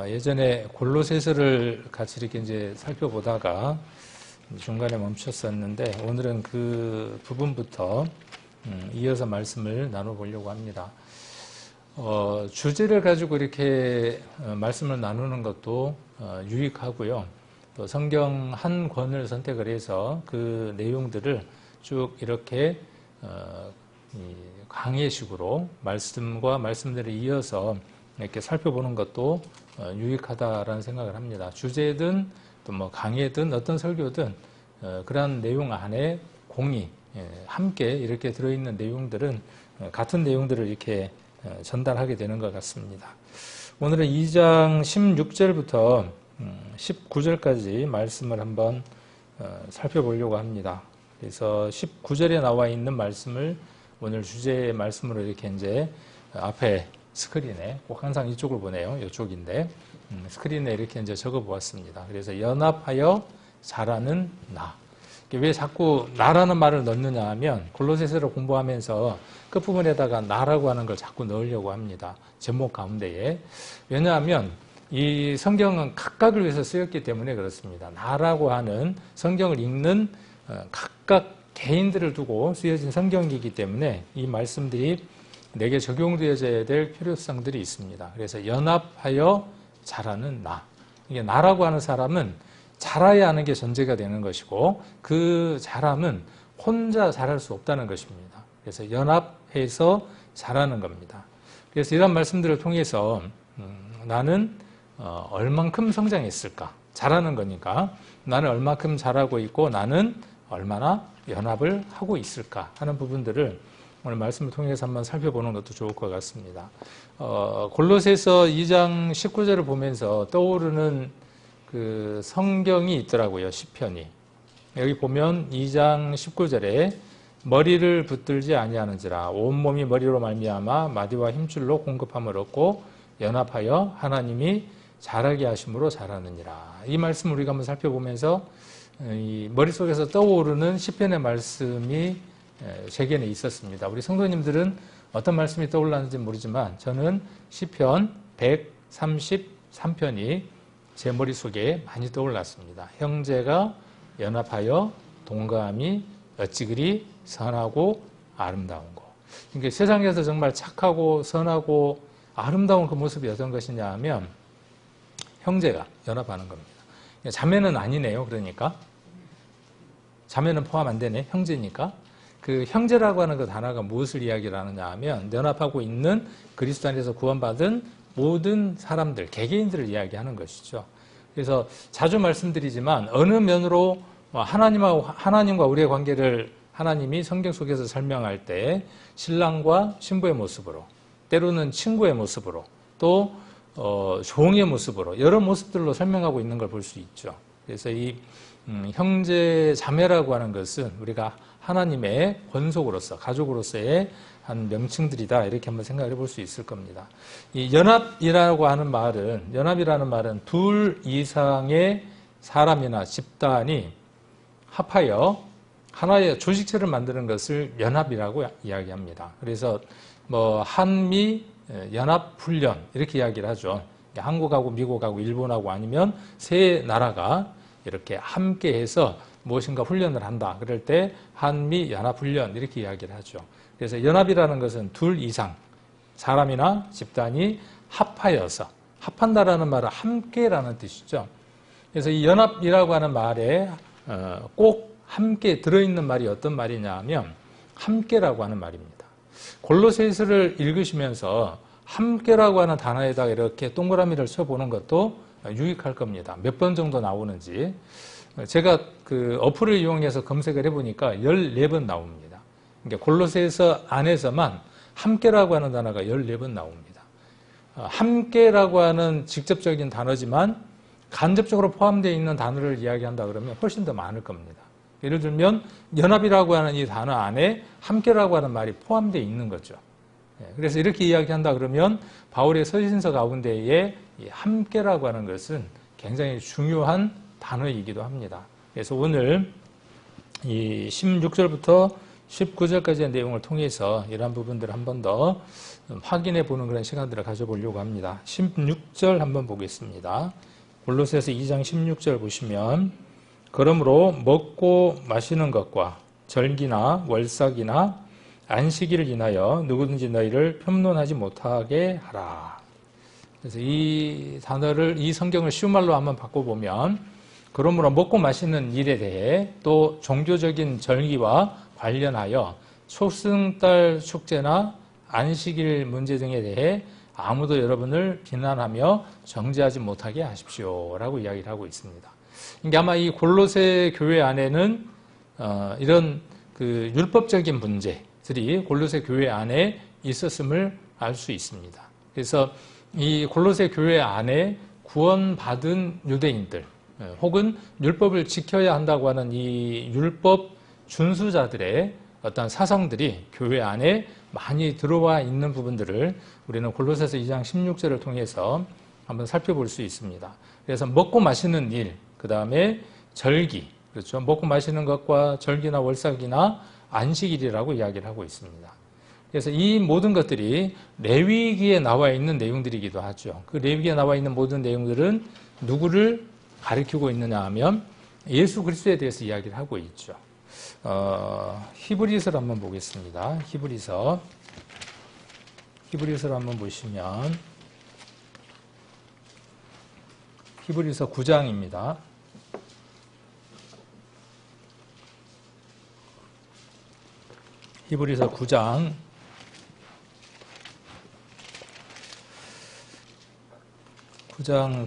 예전에 골로새서를 같이 이렇게 이제 살펴보다가 중간에 멈췄었는데 오늘은 그 부분부터 이어서 말씀을 나눠보려고 합니다. 주제를 가지고 이렇게 말씀을 나누는 것도 유익하고요. 또 성경 한 권을 선택을 해서 그 내용들을 쭉 이렇게 강해식으로 말씀과 말씀들을 이어서 이렇게 살펴보는 것도 유익하다라는 생각을 합니다. 주제든 또 뭐 강해든 어떤 설교든 그러한 내용 안에 공이 함께 이렇게 들어있는 내용들은 같은 내용들을 이렇게 전달하게 되는 것 같습니다. 오늘은 2장 16절부터 19절까지 말씀을 한번 살펴보려고 합니다. 그래서 19절에 나와 있는 말씀을 오늘 주제의 말씀으로 이렇게 이제 앞에 스크린에 꼭 항상 이쪽을 보네요. 이쪽인데 스크린에 이렇게 이제 적어 보았습니다. 그래서 연합하여 잘하는 나. 왜 자꾸 나라는 말을 넣느냐 하면 골로새서를 공부하면서 끝부분에다가 나라고 하는 걸 자꾸 넣으려고 합니다. 제목 가운데에. 왜냐하면 이 성경은 각각을 위해서 쓰였기 때문에 그렇습니다. 나라고 하는 성경을 읽는 각각 개인들을 두고 쓰여진 성경이기 때문에 이 말씀들이 내게 적용되어져야 될 필요성들이 있습니다. 그래서 연합하여 잘하는 나. 이게 나라고 하는 사람은 잘해야 하는 게 전제가 되는 것이고 그 잘함은 혼자 잘할 수 없다는 것입니다. 그래서 연합해서 잘하는 겁니다. 그래서 이런 말씀들을 통해서 나는 얼만큼 성장했을까? 잘하는 거니까 나는 얼만큼 잘하고 있고 나는 얼마나 연합을 하고 있을까 하는 부분들을 오늘 말씀을 통해서 한번 살펴보는 것도 좋을 것 같습니다. 골로새서 2장 19절을 보면서 떠오르는 그 성경이 있더라고요. 시편이. 여기 보면 2장 19절에 머리를 붙들지 아니하는지라 온몸이 머리로 말미암아 마디와 힘줄로 공급함을 얻고 연합하여 하나님이 잘하게 하심으로 잘하느니라. 이 말씀을 우리가 한번 살펴보면서 이 머릿속에서 떠오르는 시편의 말씀이 제게는 있었습니다. 우리 성도님들은 어떤 말씀이 떠올랐는지 모르지만 저는 시편 133편이 제 머릿속에 많이 떠올랐습니다. 형제가 연합하여 동감이 어찌 그리 선하고 아름다운 거. 그러니까 세상에서 정말 착하고 선하고 아름다운 그 모습이 어떤 것이냐 하면 형제가 연합하는 겁니다. 자매는 아니네요. 그러니까 자매는 포함 안 되네. 형제니까. 그 형제라고 하는 그 단어가 무엇을 이야기를 하느냐 하면 연합하고 있는 그리스도 안에서 구원받은 모든 사람들, 개개인들을 이야기하는 것이죠. 그래서 자주 말씀드리지만 어느 면으로 하나님과 우리의 관계를 하나님이 성경 속에서 설명할 때 신랑과 신부의 모습으로 때로는 친구의 모습으로 또 종의 모습으로 여러 모습들로 설명하고 있는 걸 볼 수 있죠. 그래서 이 형제 자매라고 하는 것은 우리가 하나님의 권속으로서 가족으로서의 한 명칭들이다 이렇게 한번 생각해 볼 수 있을 겁니다. 이 연합이라고 하는 말은 연합이라는 말은 둘 이상의 사람이나 집단이 합하여 하나의 조직체를 만드는 것을 연합이라고 이야기합니다. 그래서 뭐 한미 연합 훈련 이렇게 이야기를 하죠. 한국하고 미국하고 일본하고 아니면 세 나라가 이렇게 함께해서 무엇인가 훈련을 한다. 그럴 때 한미 연합 훈련 이렇게 이야기를 하죠. 그래서 연합이라는 것은 둘 이상 사람이나 집단이 합하여서 합한다라는 말은 함께라는 뜻이죠. 그래서 이 연합이라고 하는 말에 꼭 함께 들어있는 말이 어떤 말이냐 하면 함께라고 하는 말입니다. 골로새서를 읽으시면서 함께라고 하는 단어에다가 이렇게 동그라미를 쳐보는 것도 유익할 겁니다. 몇 번 정도 나오는지. 제가 그 어플을 이용해서 검색을 해보니까 14번 나옵니다. 그러니까 골로새서 안에서만 함께라고 하는 단어가 14번 나옵니다. 함께라고 하는 직접적인 단어지만 간접적으로 포함되어 있는 단어를 이야기한다 그러면 훨씬 더 많을 겁니다. 예를 들면 연합이라고 하는 이 단어 안에 함께라고 하는 말이 포함되어 있는 거죠. 그래서 이렇게 이야기한다 그러면 바울의 서신서 가운데에 이 함께라고 하는 것은 굉장히 중요한 단어이기도 합니다. 그래서 오늘 이 16절부터 19절까지의 내용을 통해서 이러한 부분들을 한 번 더 확인해 보는 그런 시간들을 가져보려고 합니다. 16절 한번 보겠습니다. 골로새서 2장 16절 보시면 그러므로 먹고 마시는 것과 절기나 월삭이나 안식일을 인하여 누구든지 너희를 편론하지 못하게 하라. 그래서 이 단어를, 이 성경을 쉬운 말로 한번 바꿔보면 그러므로 먹고 마시는 일에 대해 또 종교적인 절기와 관련하여 초승달 축제나 안식일 문제 등에 대해 아무도 여러분을 비난하며 정죄하지 못하게 하십시오 라고 이야기를 하고 있습니다. 이게 아마 이 골로새 교회 안에는 이런 그 율법적인 문제들이 골로새 교회 안에 있었음을 알 수 있습니다. 그래서 이 골로새 교회 안에 구원받은 유대인들 혹은 율법을 지켜야 한다고 하는 이 율법 준수자들의 어떤 사상들이 교회 안에 많이 들어와 있는 부분들을 우리는 골로새서 2장 16절을 통해서 한번 살펴볼 수 있습니다. 그래서 먹고 마시는 일, 그 다음에 절기, 그렇죠? 먹고 마시는 것과 절기나 월삭이나 안식일이라고 이야기를 하고 있습니다. 그래서 이 모든 것들이 레위기에 나와 있는 내용들이기도 하죠. 그 레위기에 나와 있는 모든 내용들은 누구를 가리키고 있느냐 하면 예수 그리스도에 대해서 이야기를 하고 있죠. 히브리서를 한번 보겠습니다. 히브리서를 한번 보시면 히브리서 9장입니다. 히브리서 9장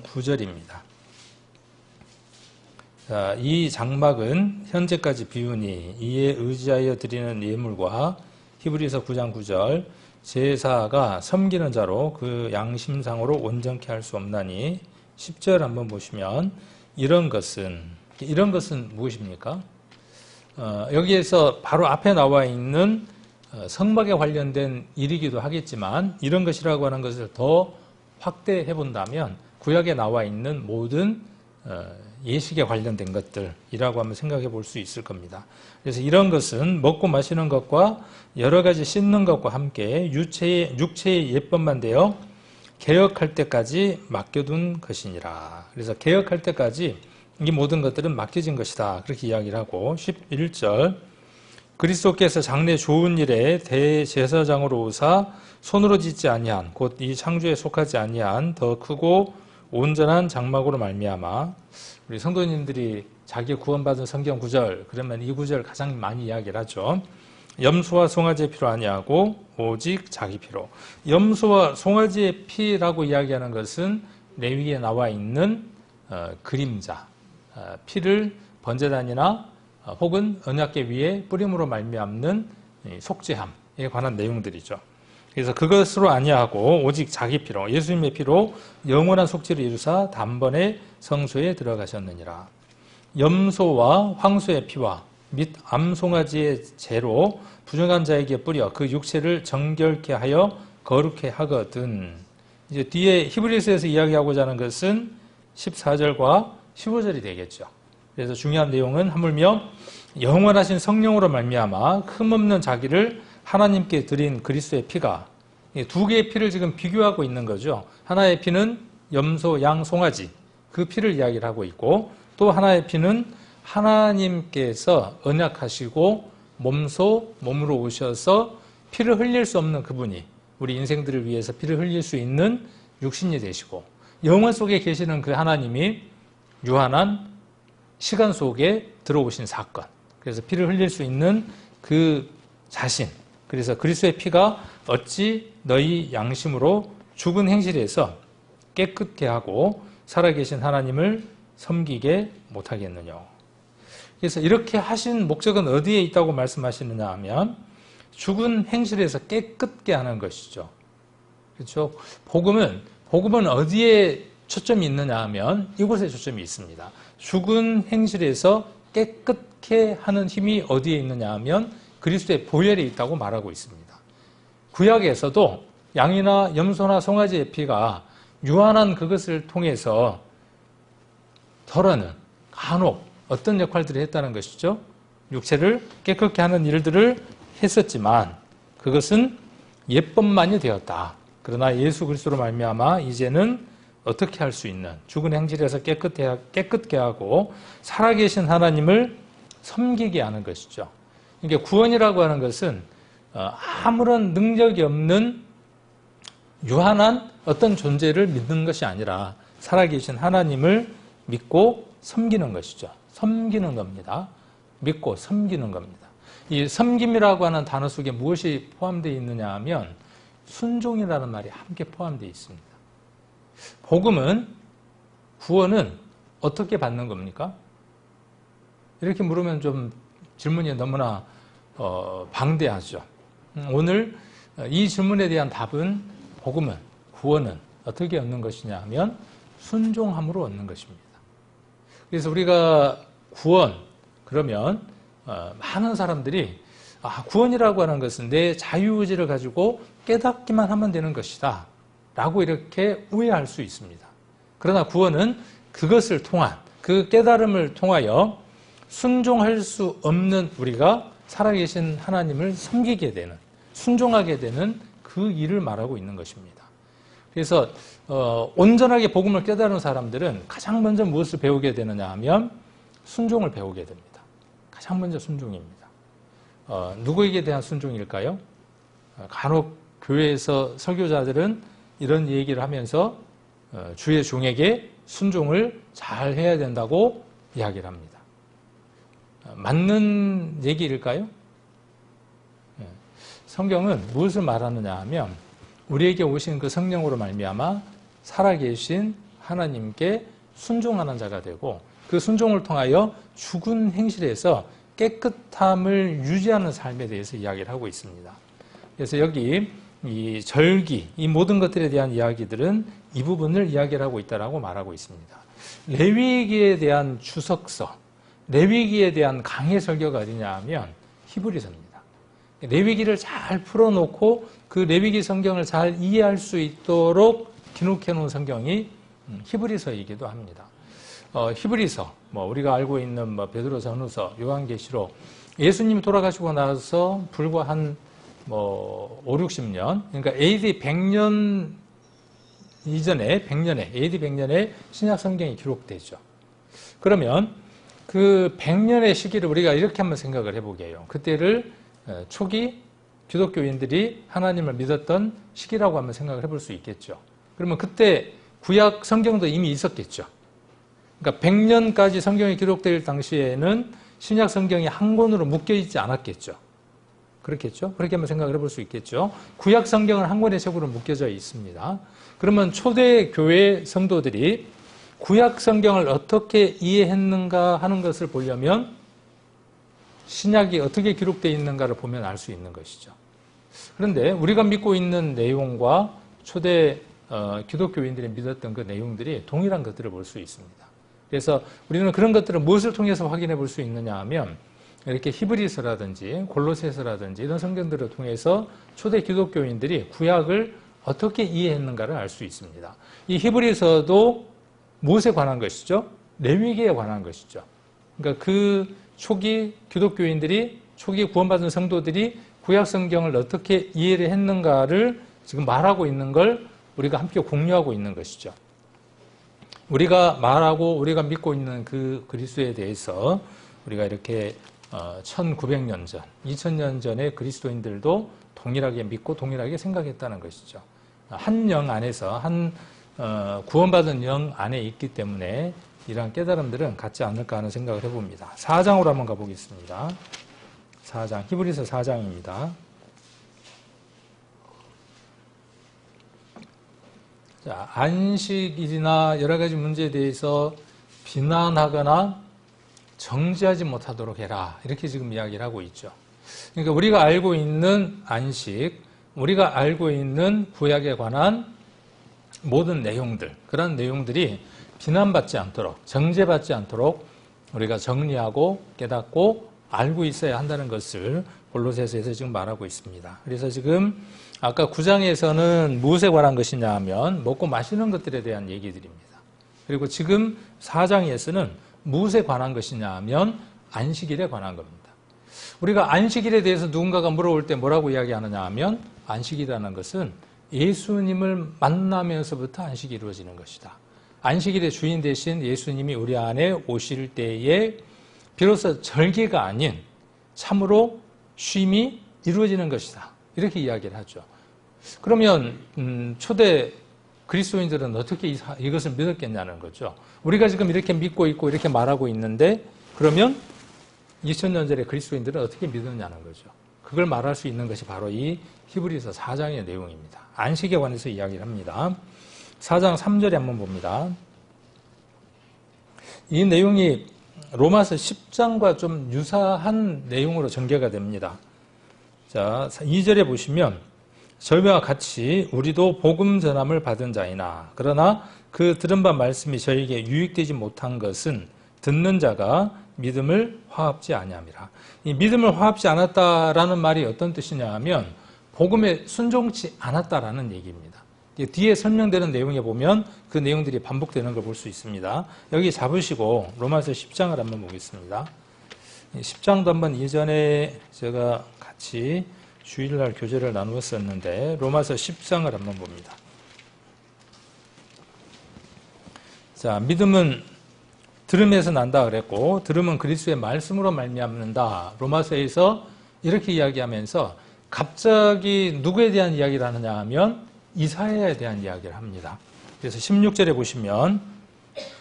9절입니다. 자, 이 장막은 현재까지 비우니 이에 의지하여 드리는 예물과 히브리서 9장 9절 제사가 섬기는 자로 그 양심상으로 온전케 할 수 없나니 10절 한번 보시면 이런 것은 무엇입니까? 여기에서 바로 앞에 나와 있는 성막에 관련된 일이기도 하겠지만 이런 것이라고 하는 것을 더 확대해 본다면 구약에 나와 있는 모든 예식에 관련된 것들이라고 한번 생각해 볼 수 있을 겁니다. 그래서 이런 것은 먹고 마시는 것과 여러 가지 씻는 것과 함께 육체의 예법만 되어 개혁할 때까지 맡겨둔 것이니라. 그래서 개혁할 때까지 이 모든 것들은 맡겨진 것이다. 그렇게 이야기를 하고 11절 그리스도께서 장래 좋은 일에 대제사장으로 오사 손으로 짓지 아니한 곧 이 창조에 속하지 아니한 더 크고 온전한 장막으로 말미암아 우리 성도님들이 자기 구원받은 성경 구절 그러면 이 구절 가장 많이 이야기를 하죠. 염소와 송아지의 피로 아니하고 오직 자기 피로. 염소와 송아지의 피라고 이야기하는 것은 레위기에 나와 있는 그림자, 피를 번제단이나 혹은 언약궤 위에 뿌림으로 말미암는 속죄함에 관한 내용들이죠. 그래서 그것으로 아니하고 오직 자기 피로 예수님의 피로 영원한 속죄를 이루사 단번에 성소에 들어가셨느니라. 염소와 황소의 피와 및 암송아지의 재로 부정한 자에게 뿌려 그 육체를 정결케 하여 거룩케 하거든. 이제 뒤에 히브리서에서 이야기하고자 하는 것은 14절과 15절이 되겠죠. 그래서 중요한 내용은 하물며 영원하신 성령으로 말미암아 흠없는 자기를 하나님께 드린 그리스도의 피가 두 개의 피를 지금 비교하고 있는 거죠. 하나의 피는 염소, 양, 송아지 그 피를 이야기를 하고 있고 또 하나의 피는 하나님께서 언약하시고 몸으로 오셔서 피를 흘릴 수 없는 그분이 우리 인생들을 위해서 피를 흘릴 수 있는 육신이 되시고 영원 속에 계시는 그 하나님이 유한한 시간 속에 들어오신 사건. 그래서 피를 흘릴 수 있는 그 자신. 그래서 그리스도의 피가 어찌 너희 양심으로 죽은 행실에서 깨끗게 하고 살아계신 하나님을 섬기게 못하겠느냐. 그래서 이렇게 하신 목적은 어디에 있다고 말씀하시느냐 하면 죽은 행실에서 깨끗게 하는 것이죠. 그렇죠? 복음은 어디에 초점이 있느냐 하면 이곳에 초점이 있습니다. 죽은 행실에서 깨끗게 하는 힘이 어디에 있느냐 하면 그리스도의 보혈에 있다고 말하고 있습니다. 구약에서도 양이나 염소나 송아지의 피가 유한한 그것을 통해서 덜어는 간혹 어떤 역할들을 했다는 것이죠? 육체를 깨끗게 하는 일들을 했었지만 그것은 예법만이 되었다. 그러나 예수 그리스도로 말미암아 이제는 어떻게 할 수 있는 죽은 행실에서 깨끗게 하고 살아계신 하나님을 섬기게 하는 것이죠. 이게 구원이라고 하는 것은 아무런 능력이 없는 유한한 어떤 존재를 믿는 것이 아니라 살아계신 하나님을 믿고 섬기는 것이죠. 섬기는 겁니다. 믿고 섬기는 겁니다. 이 섬김이라고 하는 단어 속에 무엇이 포함되어 있느냐 하면 순종이라는 말이 함께 포함되어 있습니다. 복음은, 구원은 어떻게 받는 겁니까? 이렇게 물으면 좀 질문이 너무나 방대하죠. 오늘 이 질문에 대한 답은 복음은, 구원은 어떻게 얻는 것이냐 하면 순종함으로 얻는 것입니다. 그래서 우리가 구원, 그러면 많은 사람들이 구원이라고 하는 것은 내 자유의지를 가지고 깨닫기만 하면 되는 것이다 라고 이렇게 오해할 수 있습니다. 그러나 구원은 그것을 통한, 그 깨달음을 통하여 순종할 수 없는 우리가 살아계신 하나님을 섬기게 되는, 순종하게 되는 그 일을 말하고 있는 것입니다. 그래서 온전하게 복음을 깨달은 사람들은 가장 먼저 무엇을 배우게 되느냐 하면 순종을 배우게 됩니다. 가장 먼저 순종입니다. 누구에게 대한 순종일까요? 간혹 교회에서 설교자들은 이런 얘기를 하면서 주의 종에게 순종을 잘 해야 된다고 이야기를 합니다. 맞는 얘기일까요? 성경은 무엇을 말하느냐 하면 우리에게 오신 그 성령으로 말미암아 살아계신 하나님께 순종하는 자가 되고 그 순종을 통하여 죽은 행실에서 깨끗함을 유지하는 삶에 대해서 이야기를 하고 있습니다. 그래서 여기 이 절기, 이 모든 것들에 대한 이야기들은 이 부분을 이야기를 하고 있다고 말하고 있습니다. 레위기에 대한 주석서, 레위기에 대한 강해 설교가 어디냐 하면 히브리서입니다. 레위기를 잘 풀어놓고 그 레위기 성경을 잘 이해할 수 있도록 기록해 놓은 성경이 히브리서이기도 합니다. 히브리서, 우리가 알고 있는 베드로전후서, 요한계시록, 예수님이 돌아가시고 나서 불과 한 5, 60년, 그러니까 AD 100년 이전에, AD 100년에 신약 성경이 기록되죠. 그러면 그 100년의 시기를 우리가 이렇게 한번 생각을 해보게 해요. 그때를 초기 기독교인들이 하나님을 믿었던 시기라고 한번 생각을 해볼 수 있겠죠. 그러면 그때 구약 성경도 이미 있었겠죠. 그러니까 100년까지 성경이 기록될 당시에는 신약 성경이 한 권으로 묶여 있지 않았겠죠. 그렇겠죠? 그렇게 한번 생각을 해볼 수 있겠죠. 구약 성경은 한 권의 책으로 묶여져 있습니다. 그러면 초대 교회 성도들이 구약 성경을 어떻게 이해했는가 하는 것을 보려면 신약이 어떻게 기록되어 있는가를 보면 알 수 있는 것이죠. 그런데 우리가 믿고 있는 내용과 초대 기독교인들이 믿었던 그 내용들이 동일한 것들을 볼 수 있습니다. 그래서 우리는 그런 것들을 무엇을 통해서 확인해 볼 수 있느냐 하면 이렇게 히브리서라든지 골로새서라든지 이런 성경들을 통해서 초대 기독교인들이 구약을 어떻게 이해했는가를 알 수 있습니다. 이 히브리서도 무엇에 관한 것이죠? 레위기에 관한 것이죠. 그러니까 그 초기 기독교인들이, 초기 구원받은 성도들이 구약 성경을 어떻게 이해를 했는가를 지금 말하고 있는 걸 우리가 함께 공유하고 있는 것이죠. 우리가 말하고 우리가 믿고 있는 그 그리스도에 대해서 우리가 이렇게 1900년 전, 2000년 전에 그리스도인들도 동일하게 믿고 동일하게 생각했다는 것이죠. 한 영 안에서, 한 구원받은 영 안에 있기 때문에 이러한 깨달음들은 같지 않을까 하는 생각을 해봅니다. 4장으로 한번 가보겠습니다. 4장, 히브리서 4장입니다. 자, 안식일이나 여러 가지 문제에 대해서 비난하거나 정지하지 못하도록 해라. 이렇게 지금 이야기를 하고 있죠. 그러니까 우리가 알고 있는 안식, 우리가 알고 있는 구약에 관한 모든 내용들, 그런 내용들이 비난받지 않도록, 정죄받지 않도록 우리가 정리하고 깨닫고 알고 있어야 한다는 것을 골로새서에서 지금 말하고 있습니다. 그래서 지금 아까 9장에서는 무엇에 관한 것이냐 하면 먹고 마시는 것들에 대한 얘기들입니다. 그리고 지금 4장에서는 무엇에 관한 것이냐 하면 안식일에 관한 겁니다. 우리가 안식일에 대해서 누군가가 물어볼 때 뭐라고 이야기하느냐 하면 안식이라는 것은 예수님을 만나면서부터 안식이 이루어지는 것이다. 안식일의 주인 대신 예수님이 우리 안에 오실 때에 비로소 절개가 아닌 참으로 쉼이 이루어지는 것이다. 이렇게 이야기를 하죠. 그러면 초대 그리스도인들은 어떻게 이것을 믿었겠냐는 거죠. 우리가 지금 이렇게 믿고 있고 이렇게 말하고 있는데 그러면 2000년 전에 그리스도인들은 어떻게 믿었냐는 거죠. 그걸 말할 수 있는 것이 바로 이 히브리서 4장의 내용입니다. 안식에 관해서 이야기를 합니다. 4장 3절에 한번 봅니다. 이 내용이 로마서 10장과 좀 유사한 내용으로 전개가 됩니다. 자, 2절에 보시면 저희와 같이 우리도 복음 전함을 받은 자이나 그러나 그 들은 바 말씀이 저에게 유익되지 못한 것은 듣는 자가 믿음을 화합지 아니함이라. 이 믿음을 화합지 않았다라는 말이 어떤 뜻이냐 하면 복음에 순종치 않았다라는 얘기입니다. 뒤에 설명되는 내용에 보면 그 내용들이 반복되는 걸 볼 수 있습니다. 여기 잡으시고 로마서 10장을 한번 보겠습니다. 10장도 한번 이전에 제가 같이 주일날 교재를 나누었었는데 로마서 10장을 한번 봅니다. 자, 믿음은 들음에서 난다 그랬고 들음은 그리스도의 말씀으로 말미암는다. 로마서에서 이렇게 이야기하면서 갑자기 누구에 대한 이야기를 하느냐 하면 이사야에 대한 이야기를 합니다. 그래서 16절에 보시면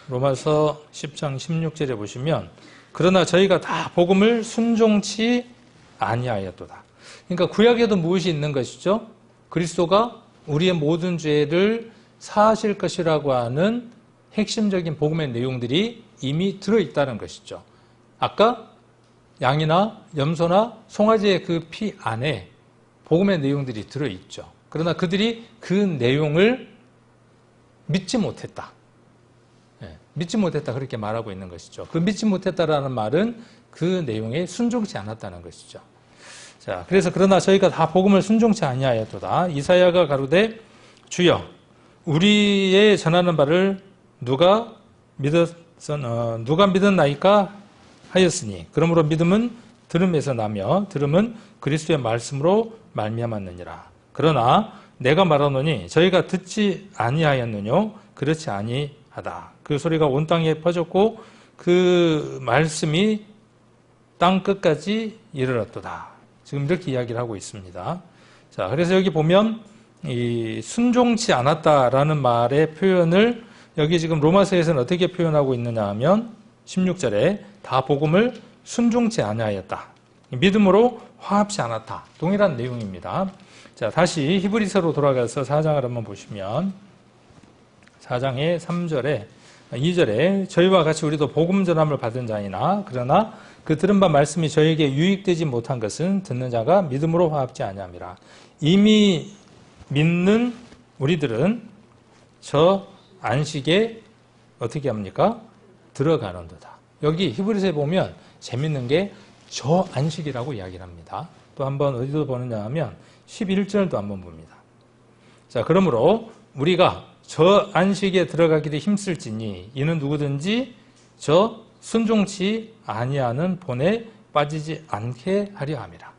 로마서 10장 16절에 보시면 그러나 저희가 다 복음을 순종치 아니하였도다. 그러니까 구약에도 무엇이 있는 것이죠? 그리스도가 우리의 모든 죄를 사하실 것이라고 하는 핵심적인 복음의 내용들이 이미 들어있다는 것이죠. 아까 양이나 염소나 송아지의 그 피 안에 복음의 내용들이 들어있죠. 그러나 그들이 그 내용을 믿지 못했다. 믿지 못했다 그렇게 말하고 있는 것이죠. 그 믿지 못했다라는 말은 그 내용에 순종치 않았다는 것이죠. 자, 그래서 그러나 저희가 다 복음을 순종치 아니하였도다. 이사야가 가로되 주여 우리의 전하는 바를 누가 믿었나이까 하였으니 그러므로 믿음은 들음에서 나며 들음은 그리스도의 말씀으로 말미암았느니라. 그러나 내가 말하노니 저희가 듣지 아니하였느뇨 그렇지 아니하다. 그 소리가 온 땅에 퍼졌고 그 말씀이 땅 끝까지 이르렀도다. 지금 이렇게 이야기를 하고 있습니다. 자, 그래서 여기 보면 이 순종치 않았다라는 말의 표현을 여기 지금 로마서에서는 어떻게 표현하고 있느냐 하면 16절에 다 복음을 순종치 아니하였다. 믿음으로 화합치 않았다. 동일한 내용입니다. 자, 다시 히브리서로 돌아가서 4장을 한번 보시면 4장의 3절에 2절에 저희와 같이 우리도 복음 전함을 받은 자이나 그러나 그 들은 바 말씀이 저에게 유익되지 못한 것은 듣는 자가 믿음으로 화합지 아니함이라. 이미 믿는 우리들은 저 안식에 어떻게 합니까? 들어가는도다. 여기 히브리서에 보면 재밌는 게 저 안식이라고 이야기를 합니다. 또 한번 어디도 보느냐 하면 11절도 한번 봅니다. 자, 그러므로 우리가 저 안식에 들어가기를 힘쓸지니 이는 누구든지 저 순종치 아니하는 본에 빠지지 않게 하려 함이라.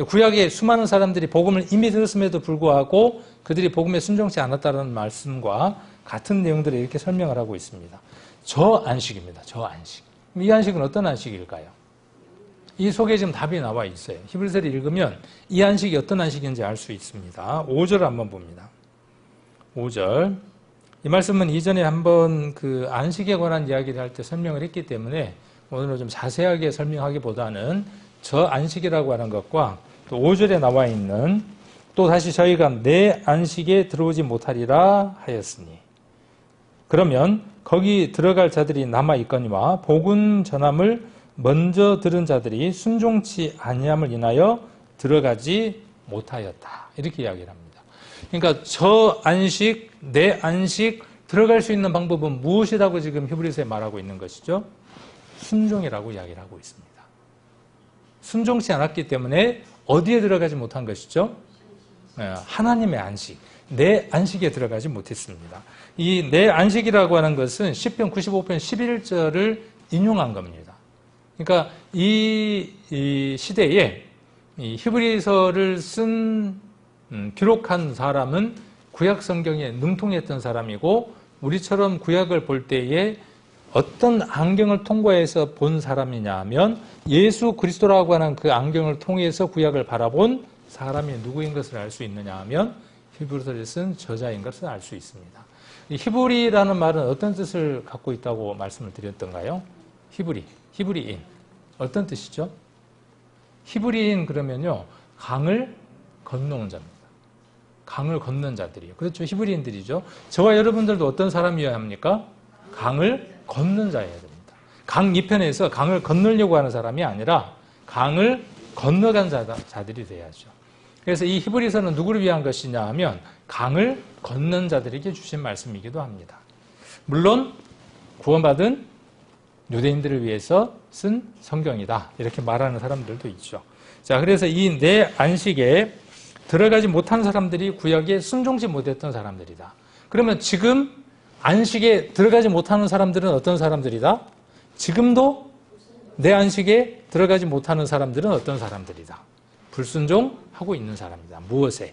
구약의 수많은 사람들이 복음을 이미 들었음에도 불구하고 그들이 복음에 순종치 않았다는 말씀과 같은 내용들을 이렇게 설명을 하고 있습니다. 저 안식입니다. 저 안식. 이 안식은 어떤 안식일까요? 이 속에 지금 답이 나와 있어요. 히브리서를 읽으면 이 안식이 어떤 안식인지 알 수 있습니다. 5절을 한번 봅니다. 5절. 이 말씀은 이전에 한번 그 안식에 관한 이야기를 할 때 설명을 했기 때문에 오늘은 좀 자세하게 설명하기보다는 저 안식이라고 하는 것과 또 5절에 나와 있는 또 다시 저희가 내 안식에 들어오지 못하리라 하였으니 그러면 거기 들어갈 자들이 남아 있거니와 복음 전함을 먼저 들은 자들이 순종치 아니함을 인하여 들어가지 못하였다. 이렇게 이야기를 합니다. 그러니까 저 안식, 내 안식 들어갈 수 있는 방법은 무엇이라고 지금 히브리서에 말하고 있는 것이죠? 순종이라고 이야기를 하고 있습니다. 순종치 않았기 때문에 어디에 들어가지 못한 것이죠? 하나님의 안식, 내 안식에 들어가지 못했습니다. 이 내 안식이라고 하는 것은 시편 95편 11절을 인용한 겁니다. 그러니까 이 시대에 이 히브리서를 기록한 사람은 구약 성경에 능통했던 사람이고, 우리처럼 구약을 볼 때에 어떤 안경을 통과해서 본 사람이냐 하면 예수 그리스도라고 하는 그 안경을 통해서 구약을 바라본 사람이 누구인 것을 알 수 있느냐 하면 히브리서를 쓴 저자인 것을 알 수 있습니다. 이 히브리라는 말은 어떤 뜻을 갖고 있다고 말씀을 드렸던가요? 히브리인. 어떤 뜻이죠? 히브리인 그러면요, 강을 건너온 자입니다. 강을 건넌 자들이요. 그렇죠. 히브리인들이죠. 저와 여러분들도 어떤 사람이어야 합니까? 강을 건넌 자여야 됩니다. 강 이편에서 강을 건너려고 하는 사람이 아니라 강을 건너간 자들이 돼야죠. 그래서 이 히브리서는 누구를 위한 것이냐 하면 강을 건넌 자들에게 주신 말씀이기도 합니다. 물론 구원받은 유대인들을 위해서 쓴 성경이다, 이렇게 말하는 사람들도 있죠. 자, 그래서 이 내 안식에 들어가지 못한 사람들이 구약에 순종치 못했던 사람들이다. 그러면 지금 안식에 들어가지 못하는 사람들은 어떤 사람들이다? 지금도 내 안식에 들어가지 못하는 사람들은 어떤 사람들이다? 불순종하고 있는 사람이다. 무엇에?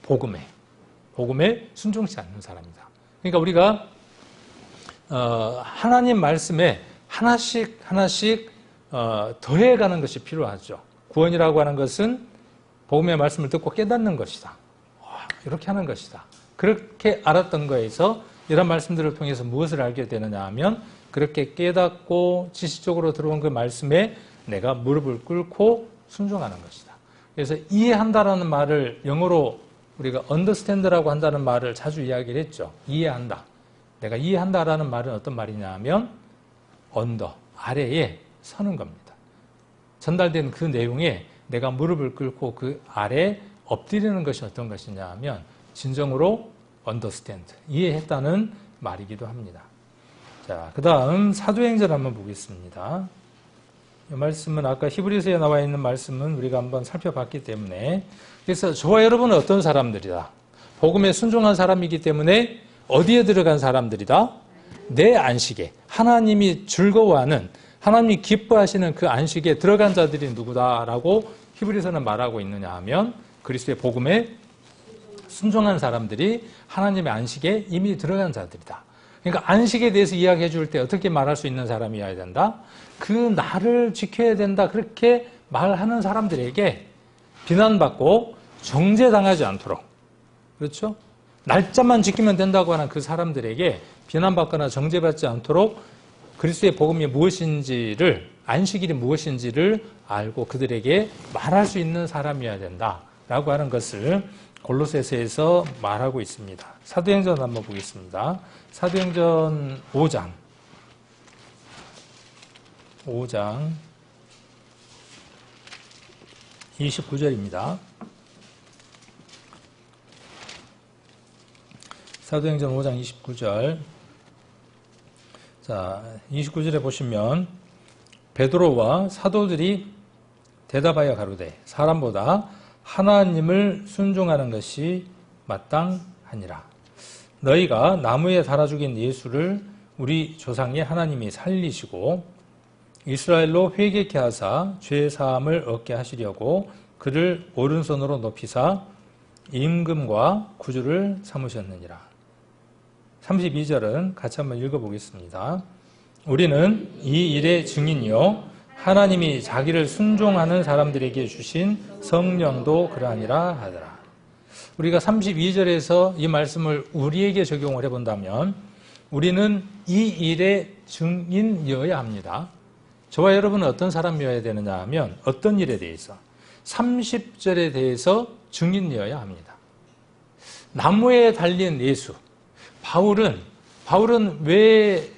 복음에 순종치 않는 사람이다. 그러니까 우리가 하나님 말씀에 하나씩 더해가는 것이 필요하죠. 구원이라고 하는 것은 복음의 말씀을 듣고 깨닫는 것이다. 이렇게 하는 것이다. 그렇게 알았던 거에서 이런 말씀들을 통해서 무엇을 알게 되느냐 하면 그렇게 깨닫고 지식적으로 들어온 그 말씀에 내가 무릎을 꿇고 순종하는 것이다. 그래서 이해한다라는 말을 영어로 우리가 understand라고 한다는 말을 자주 이야기를 했죠. 이해한다. 내가 이해한다라는 말은 어떤 말이냐 하면 under, 아래에 서는 겁니다. 전달된 그 내용에 내가 무릎을 꿇고 그 아래 엎드리는 것이 어떤 것이냐 하면 진정으로 understand, 이해했다는 말이기도 합니다. 자, 그 다음 사도행전 한번 보겠습니다. 이 말씀은 아까 히브리서에 나와 있는 말씀은 우리가 한번 살펴봤기 때문에, 그래서 저와 여러분은 어떤 사람들이다? 복음에 순종한 사람이기 때문에 어디에 들어간 사람들이다? 내 안식에, 하나님이 즐거워하는, 하나님이 기뻐하시는 그 안식에 들어간 자들이 누구다라고 히브리서는 말하고 있느냐 하면 그리스도의 복음에 순종한 사람들이 하나님의 안식에 이미 들어간 자들이다. 그러니까 안식에 대해서 이야기해 줄 때 어떻게 말할 수 있는 사람이어야 된다? 그 날을 지켜야 된다, 그렇게 말하는 사람들에게 비난받고 정죄당하지 않도록, 그렇죠? 날짜만 지키면 된다고 하는 그 사람들에게 비난받거나 정죄받지 않도록 그리스도의 복음이 무엇인지를, 안식일이 무엇인지를 알고 그들에게 말할 수 있는 사람이어야 된다라고 하는 것을 골로새서에서 말하고 있습니다. 사도행전 한번 보겠습니다. 사도행전 5장 29절입니다. 사도행전 5장 29절. 자, 29절에 보시면 베드로와 사도들이 대답하여 가로되 사람보다 하나님을 순종하는 것이 마땅하니라. 너희가 나무에 달아 죽인 예수를 우리 조상의 하나님이 살리시고 이스라엘로 회개케 하사 죄 사함을 얻게 하시려고 그를 오른손으로 높이사 임금과 구주를 삼으셨느니라. 32절은 같이 한번 읽어보겠습니다. 우리는 이 일의 증인이요 하나님이 자기를 순종하는 사람들에게 주신 성령도 그러하니라 하더라. 우리가 32절에서 이 말씀을 우리에게 적용을 해본다면 우리는 이 일의 증인이어야 합니다. 저와 여러분은 어떤 사람이어야 되느냐 하면 어떤 일에 대해서 30절에 대해서 증인이어야 합니다. 나무에 달린 예수. 바울은 왜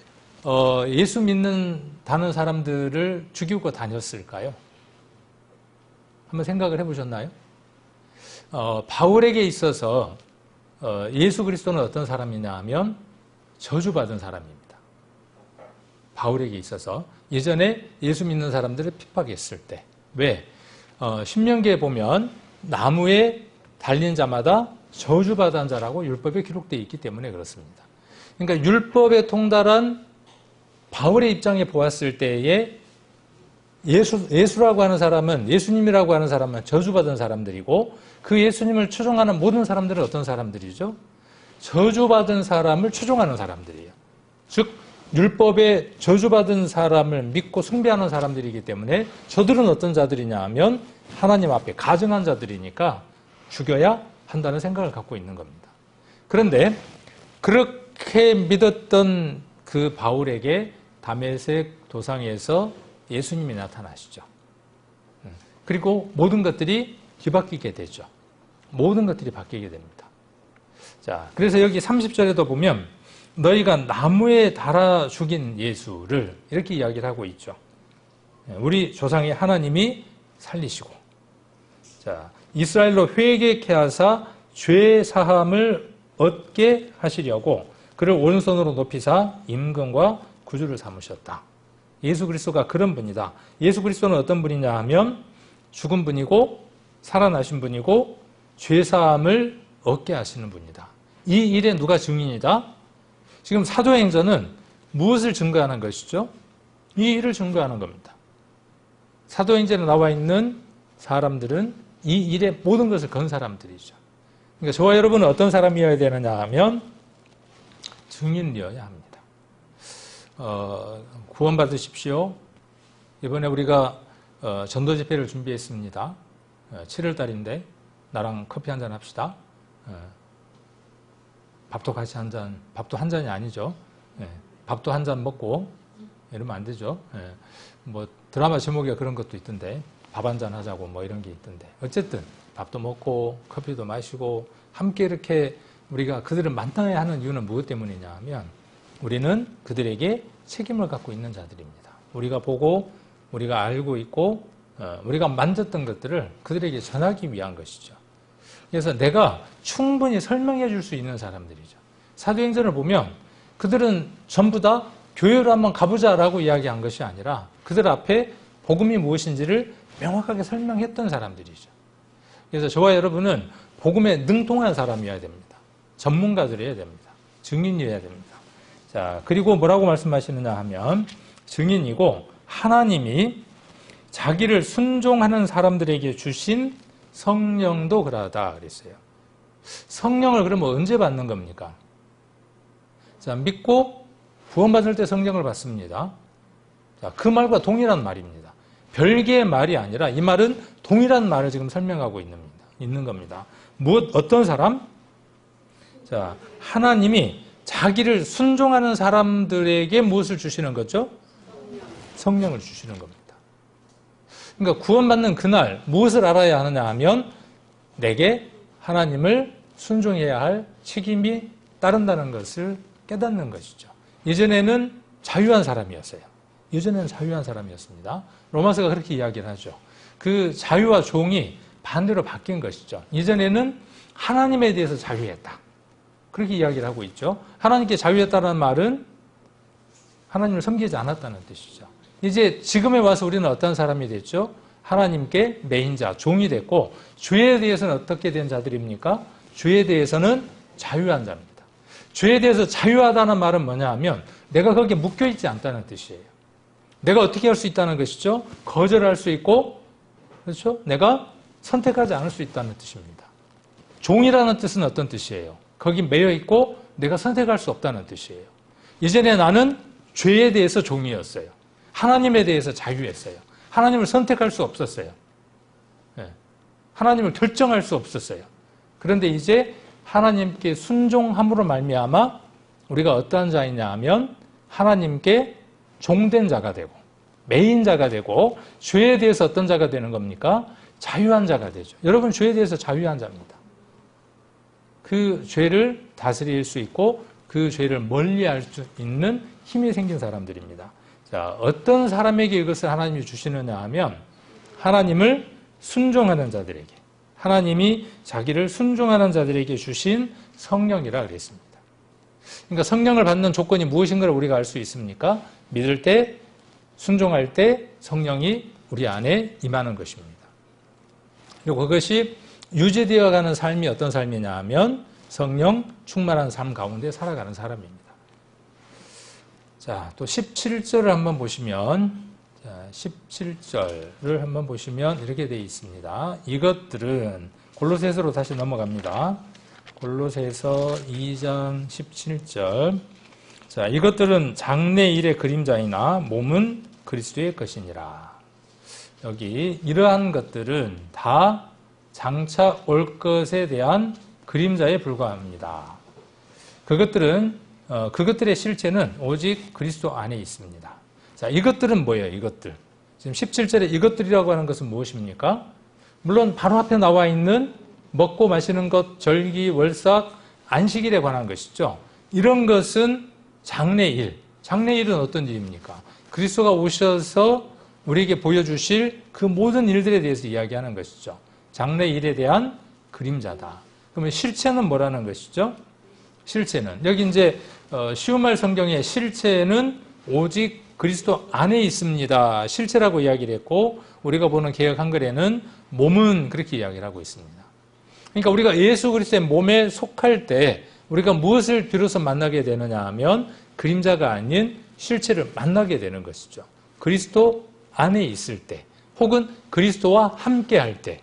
예수 믿는다는 사람들을 죽이고 다녔을까요? 한번 생각을 해보셨나요? 바울에게 있어서 예수 그리스도는 어떤 사람이냐 하면 저주받은 사람입니다. 바울에게 있어서 예전에 예수 믿는 사람들을 핍박했을 때, 왜? 신명기에 보면 나무에 달린 자마다 저주받은 자라고 율법에 기록되어 있기 때문에 그렇습니다. 그러니까 율법에 통달한 바울의 입장에 보았을 때에 예수라고 하는 사람은, 예수님이라고 하는 사람은 저주받은 사람들이고, 그 예수님을 추종하는 모든 사람들은 어떤 사람들이죠? 저주받은 사람을 추종하는 사람들이에요. 즉 율법에 저주받은 사람을 믿고 숭배하는 사람들이기 때문에 저들은 어떤 자들이냐 하면 하나님 앞에 가증한 자들이니까 죽여야 한다는 생각을 갖고 있는 겁니다. 그런데 그렇게 믿었던 그 바울에게 다메섹 도상에서 예수님이 나타나시죠. 그리고 모든 것들이 뒤바뀌게 되죠. 모든 것들이 바뀌게 됩니다. 자, 그래서 여기 30절에도 보면 너희가 나무에 달아 죽인 예수를 이렇게 이야기를 하고 있죠. 우리 조상의 하나님이 살리시고, 자, 이스라엘로 회개케 하사 죄 사함을 얻게 하시려고 그를 오른손으로 높이사 임금과 구주를 삼으셨다. 예수 그리스도가 그런 분이다. 예수 그리스도는 어떤 분이냐 하면 죽은 분이고 살아나신 분이고 죄 사함을 얻게 하시는 분이다. 이 일에 누가 증인이다? 지금 사도행전은 무엇을 증거하는 것이죠? 이 일을 증거하는 겁니다. 사도행전에 나와 있는 사람들은 이 일의 모든 것을 건 사람들이죠. 그러니까 저와 여러분은 어떤 사람이어야 되느냐 하면 증인이어야 합니다. 구원받으십시오. 이번에 우리가 전도 집회를 준비했습니다. 7월 달인데 나랑 커피 한잔 합시다. 밥도 같이 한 잔, 밥도 한 잔이 아니죠. 밥도 한 잔 먹고 이러면 안 되죠. 뭐 드라마 제목에 그런 것도 있던데 밥 한 잔 하자고 뭐 이런 게 있던데 어쨌든 밥도 먹고 커피도 마시고 함께 이렇게 우리가 그들을 만나야 하는 이유는 무엇 때문이냐 하면 우리는 그들에게 책임을 갖고 있는 자들입니다. 우리가 보고 우리가 알고 있고 우리가 만졌던 것들을 그들에게 전하기 위한 것이죠. 그래서 내가 충분히 설명해 줄 수 있는 사람들이죠. 사도행전을 보면 그들은 전부 다 교회로 한번 가보자라고 이야기한 것이 아니라 그들 앞에 복음이 무엇인지를 명확하게 설명했던 사람들이죠. 그래서 저와 여러분은 복음에 능통한 사람이어야 됩니다. 전문가들이어야 됩니다. 증인이어야 됩니다. 자, 그리고 뭐라고 말씀하시느냐 하면 증인이고 하나님이 자기를 순종하는 사람들에게 주신 성령도 그러하다 그랬어요. 성령을 그러면 언제 받는 겁니까? 자, 믿고 구원받을 때 성령을 받습니다. 자, 그 말과 동일한 말입니다. 별개의 말이 아니라 이 말은 동일한 말을 지금 설명하고 있는 겁니다. 어떤 사람? 자, 하나님이 자기를 순종하는 사람들에게 무엇을 주시는 거죠? 성령을 주시는 겁니다. 그러니까 구원받는 그날 무엇을 알아야 하느냐 하면 내게 하나님을 순종해야 할 책임이 따른다는 것을 깨닫는 것이죠. 예전에는 자유한 사람이었어요. 예전에는 자유한 사람이었습니다. 로마서가 그렇게 이야기를 하죠. 그 자유와 종이 반대로 바뀐 것이죠. 이전에는 하나님에 대해서 자유했다. 그렇게 이야기를 하고 있죠. 하나님께 자유했다는 말은 하나님을 섬기지 않았다는 뜻이죠. 이제 지금에 와서 우리는 어떤 사람이 됐죠? 하나님께 매인자, 종이 됐고 죄에 대해서는 어떻게 된 자들입니까? 죄에 대해서는 자유한 자입니다. 죄에 대해서 자유하다는 말은 뭐냐 하면 내가 거기에 묶여있지 않다는 뜻이에요. 내가 어떻게 할 수 있다는 것이죠? 거절할 수 있고, 그렇죠? 내가 선택하지 않을 수 있다는 뜻입니다. 종이라는 뜻은 어떤 뜻이에요? 거기 매여 있고 내가 선택할 수 없다는 뜻이에요. 이전에 나는 죄에 대해서 종이었어요. 하나님에 대해서 자유했어요. 하나님을 선택할 수 없었어요. 하나님을 결정할 수 없었어요. 그런데 이제 하나님께 순종함으로 말미암아 우리가 어떠한 자이냐 하면 하나님께 종된 자가 되고 매인 자가 되고 죄에 대해서 어떤 자가 되는 겁니까? 자유한 자가 되죠. 여러분 죄에 대해서 자유한 자입니다. 그 죄를 다스릴 수 있고 그 죄를 멀리할 수 있는 힘이 생긴 사람들입니다. 자, 어떤 사람에게 이것을 하나님이 주시느냐 하면 하나님을 순종하는 자들에게, 하나님이 자기를 순종하는 자들에게 주신 성령이라 그랬습니다. 그러니까 성령을 받는 조건이 무엇인가를 우리가 알 수 있습니까? 믿을 때, 순종할 때 성령이 우리 안에 임하는 것입니다. 그리고 그것이 유지되어가는 삶이 어떤 삶이냐 하면 성령 충만한 삶 가운데 살아가는 사람입니다. 자, 또 17절을 한번 보시면 17절을 한번 보시면 이렇게 되어 있습니다. 이것들은 골로새서로 다시 넘어갑니다. 골로새서 2장 17절. 자, 이것들은 장래 일의 그림자이나 몸은 그리스도의 것이니라. 여기 이러한 것들은 다 장차 올 것에 대한 그림자에 불과합니다. 그것들의 실체는 오직 그리스도 안에 있습니다. 자, 이것들은 뭐예요? 이것들. 지금 17절에 이것들이라고 하는 것은 무엇입니까? 물론 바로 앞에 나와 있는 먹고 마시는 것, 절기, 월삭, 안식일에 관한 것이죠. 이런 것은 장래일. 장래일은 어떤 일입니까? 그리스도가 오셔서 우리에게 보여주실 그 모든 일들에 대해서 이야기하는 것이죠. 장래일에 대한 그림자다. 그러면 실체는 뭐라는 것이죠? 실체는. 여기 이제 쉬운말 성경의 실체는 오직 그리스도 안에 있습니다. 실체라고 이야기를 했고, 우리가 보는 개역 한글에는 몸은 그렇게 이야기를 하고 있습니다. 그러니까 우리가 예수 그리스도의 몸에 속할 때 우리가 무엇을 비로소 만나게 되느냐 하면 그림자가 아닌 실체를 만나게 되는 것이죠. 그리스도 안에 있을 때, 혹은 그리스도와 함께 할 때,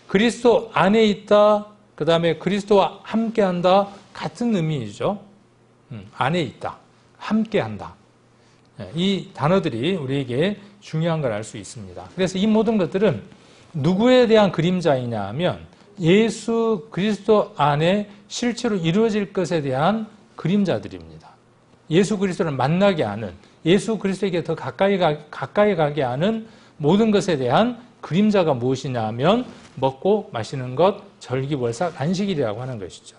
그리스도 안에 있다, 그 다음에 그리스도와 함께 한다, 같은 의미이죠. 안에 있다, 함께 한다. 이 단어들이 우리에게 중요한 걸 알 수 있습니다. 그래서 이 모든 것들은 누구에 대한 그림자이냐 하면 예수 그리스도 안에 실제로 이루어질 것에 대한 그림자들입니다. 예수 그리스도를 만나게 하는, 예수 그리스도에게 더 가까이 가게 하는 모든 것에 대한 그림자가 무엇이냐 하면 먹고 마시는 것, 절기, 월삭, 안식일이라고 하는 것이죠.